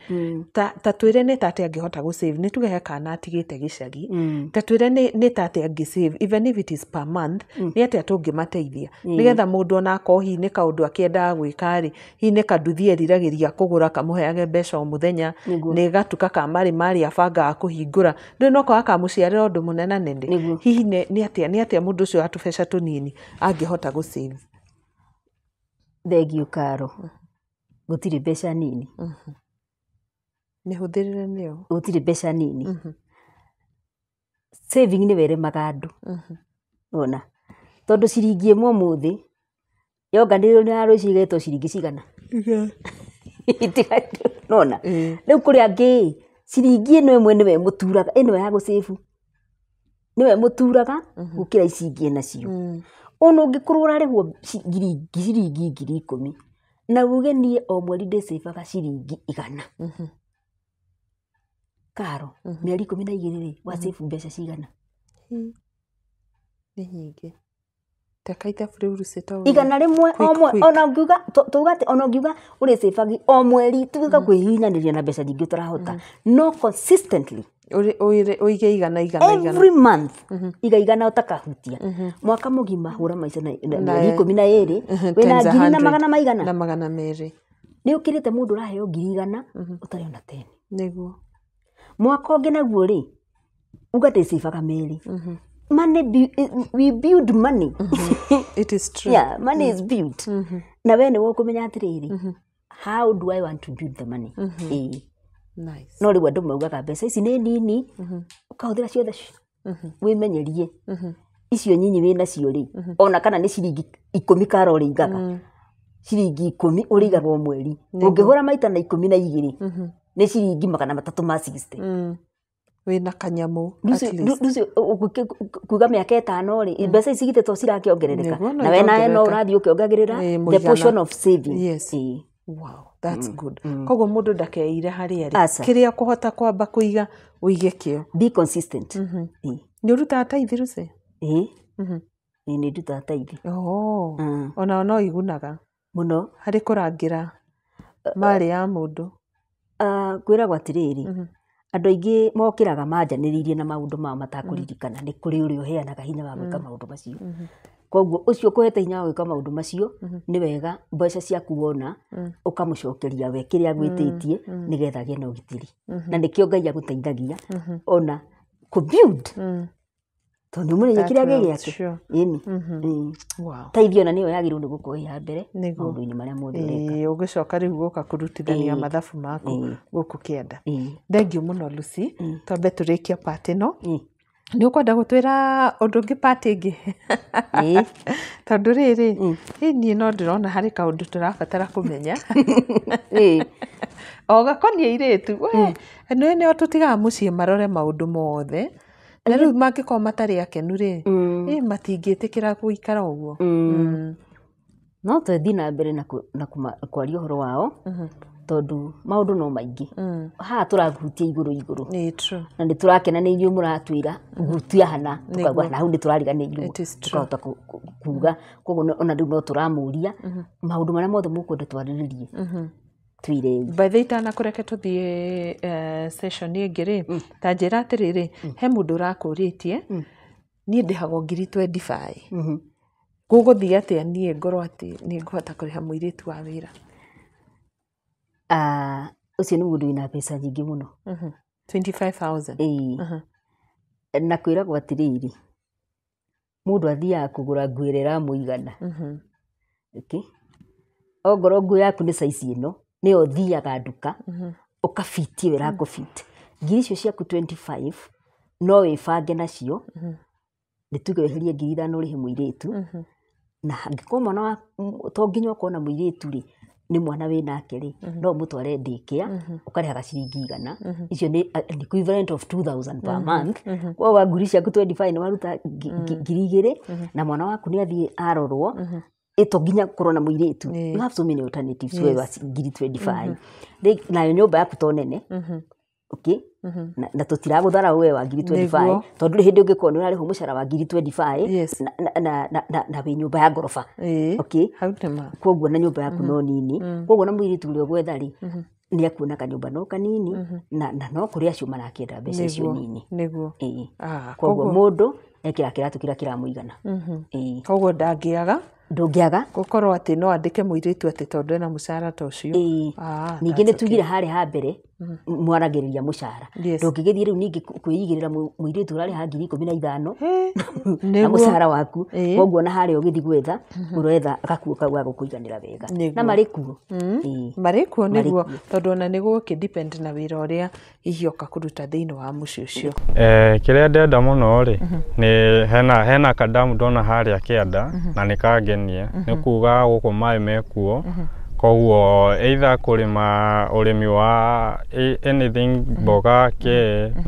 ta twĩre nĩ tate angĩhota gũsave nĩ tuge kana atigĩte gĩcagi ta twĩre nĩ tate angĩsave even if it is per month nĩ atĩa tũngĩmateithia nĩgetha mũndũ ona akohi nĩ kaũndũ akĩendaga gwĩka rĩ hihi nĩ kanduthi eriragĩria kũgũra kamuheage mbeca o muthenya nĩ gatuka ka mari abangaga kũhingũra ndĩ no kwa kamuciarĩra ũndũ mũnene nene hihi nĩ atĩa mũndũ ũcio atubeca tũnini angĩhota gũsave. Thengiũ Karo gũtirĩ mbeca nini nĩ hũthĩrĩre nĩyo gũtirĩ mbeca nini saving nĩ weremaga andũ ona tondũ ciringi ĩmwe ũmũthĩ yonganĩrĩrio nĩ arũci igetwo ciringi cigana nona rĩu kũrĩ angĩ ciringi ĩno ĩmwe nĩwe mũturaga ĩno ya gũsave nĩwe mũturaga gũkĩra ici ingĩ nacio ona ũngĩkorwo ũrarĩhwo ciringi 10,000 na uge niĩ o mweri ndĩsavaga ciringi 100 Karo mĩeri 12 rĩ wa save mbeca cigana nĩ nyingĩ takaita bũrũri ũceta igana rĩmwe ona ngiuga tuga atĩ ona ngiuga ũrĩ save o mweri tuga kwĩhinyanĩria na mbeca nyingĩ ũtarahota no consistently oige igana every month igana utakahutia mwaka mũgima hũra maica na 12 wĩna 100 na magana merĩ nĩ ũkĩrĩte mũndũ ũraheo 100 ũtarĩ ona 10 nĩguo mwaka ũngĩ naguo rĩ uga ndĩsavaga merĩ money we build money it is true money is built na wewe nĩwe ũkũmenya atĩrĩrĩ how do I want to build the money nice no rĩu andũ maugaga mbeca ici nĩ nini ũkahũthĩra ciothe wĩmenyerie icio nyinyi wĩnacio rĩ ona kana nĩ ciringi 10 Karo ũrĩigaga ciringi 10 ũrĩigaga o mweri ũngĩhũra maita na 12 nĩ ciringi 360 wĩna kanyamu Lucy kuga mĩaka 5 rĩ mbeca ici gitĩtwo cirakĩongerereka na we nawe no ũrathiĩ ũkĩongagĩrĩra the portion of saving wow that's good koguo mũndũ ndakeire harĩa rĩ kĩrĩa kũhota kwamba kũiga ũige kĩo be consistent nĩ ũrutaga taithi Lucy nĩ ndutaga taithi ona no igunaga mũno harĩ kũrangĩra marĩ ya mũndũ kwĩragwo atĩrĩrĩ andũ aingĩ mokĩraga manjanĩrĩirie na maũndũ mao matakũririkana nĩ kũrĩ ũrĩa ũheanaga hinya wa gwĩka maũndũ macio koguo ũcio ũkũhete hinya wa gwĩka maũndũ macio nĩ wega mbeca ciaku wona ũkamũcokeria we kĩrĩa agwĩtĩtie nĩgetha agĩe na ũgitĩri na nĩkĩo Ngai agũteithagia ona kũbuild tondũ mũmenye kĩrĩa gĩgĩake taithio na nĩyo yagĩrĩirwo nĩ gũkũiha mbere maũndũ-inĩ marĩa mothe ũreka ũgĩcoka rĩu gũka kũrutithania mathabu maku gũkũ kĩanda thengiũ mũno Lucy twambe tũrĩkie part ĩno nĩ ũkwenda gũtwĩra ũndũ ũngĩ part ĩngĩ tondũ rĩrĩ niĩ no ndĩrona harĩ kaũndũ tũrabatara kũmenya o gakoniĩ airĩtu nĩo tũtigaga mũciĩ marore maũndũ mothe na rĩu mangĩkorwo matarĩ akenu rĩ matingĩtĩkĩra gũikara ũguo no twĩthiĩ na mbere na kwaria ũhoro wao tondũ maũndũ no maingĩ haha tũrahutia igũrũ na nĩ tũrakena nĩ inyuĩ mũratwĩra hutia hana tukauga na hau nĩ tũrariganĩirwo tukahota kuga koguo ona rĩu no tũramũria maũndũ marĩa mothe mũkwenda twarĩrĩrie twire by the time nakureke tuthie session ingĩ ta njĩra atĩrĩrĩ he mũndũ ũrakũrĩtie niĩ ndĩhagwo 25,000 gũgũthiĩ atĩa niĩ ngorwo atĩ nĩ ngũhota kũrĩha mũirĩtu wa wĩra ũcio nĩ mũndũ wĩna mbeca nyingĩ mũno 25,000 na kwĩragwo atĩrĩrĩ mũndũ athiaga kũgũra nguo ĩrĩa ĩramũigana ongorwo nguo yaku nĩ size ĩno nĩyo ũthiaga nduka ũkabitie wĩra kũbiti ngiri icio ciaku 25 no wĩbange nacio nĩ tuge weherie 5,000 ũrĩhe mũirĩtu na angĩkorwo mwana to nginya ũkorwo na mũirĩtu rĩ nĩ mwana wĩnake rĩ no mũtware daycare ũkarĩhaga ciringi 100 icio nĩ equivalent of 2,000 per month kwa ngiri ciaku 25 nĩ waruta 2,000 na mwana waku nĩ athiĩ arorwo ito nginya korwo na mũirĩtu you have so many alternatives wewe ngiri 25 nayo nyũmba yaku to nene na tutiragũthara wewe wa ngiri 25 tondũ hĩndĩ ũngĩkorwo nĩ ũrarĩhwo mũcara wa ngiri 25 na wĩ nyũmba ya ngoroba koguo na nyũmba yaku no nini koguo na mũirĩtu ũrĩa ũgwetha rĩ nĩ akuona kanyũmba no kanini na no kũrĩ acio marakĩenda mbeca icio nini koguo mũndũ ekĩra kĩratũ kĩrĩa kĩramũigana koguo ndangĩaga gũkorwo atĩ no andĩke mũirĩtu atĩ tondũ ena mũcara ta ũcio ningĩ nĩ tugire harĩa ha mbere mwaragĩrĩria mũcara ndũngĩgĩthiĩ rĩu ningĩ kwĩigĩrĩra mũirĩtu ũrarĩha ngiri 15 na mũcara waku koguo na harĩa ũgĩthiĩ gwetha ũretha gakuo kau gagũkũiganĩra wega na marĩ kuo nĩguo tondũ ona nĩ gũkĩdepend na wĩra ũrĩa hihi oka kũruta thĩinĩ wa mũciĩ ũcio kĩrĩa ndenda mũno rĩ nĩ hena kandamu ndona harĩa kĩanda na nĩ kangenia nĩ kuga gũkũ maĩ mekuo koguo either kũrĩma ũrĩmi wa anything mboga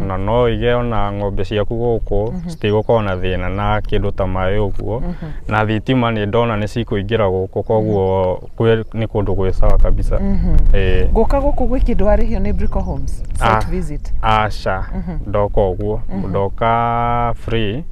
na no ige ona ng'ombe ciaku gũkũ citigũkorwo na thĩna na kĩndũ ta maĩ ũguo na thitima nĩ ndona nĩ cikũingĩra gũkũ koguo nĩ kũndũ gwĩ sawa kabisa gũka gũkũ gwĩ kĩndũ warĩhio nĩ Brico Homes site visit aca ndoka ũguo ndoka free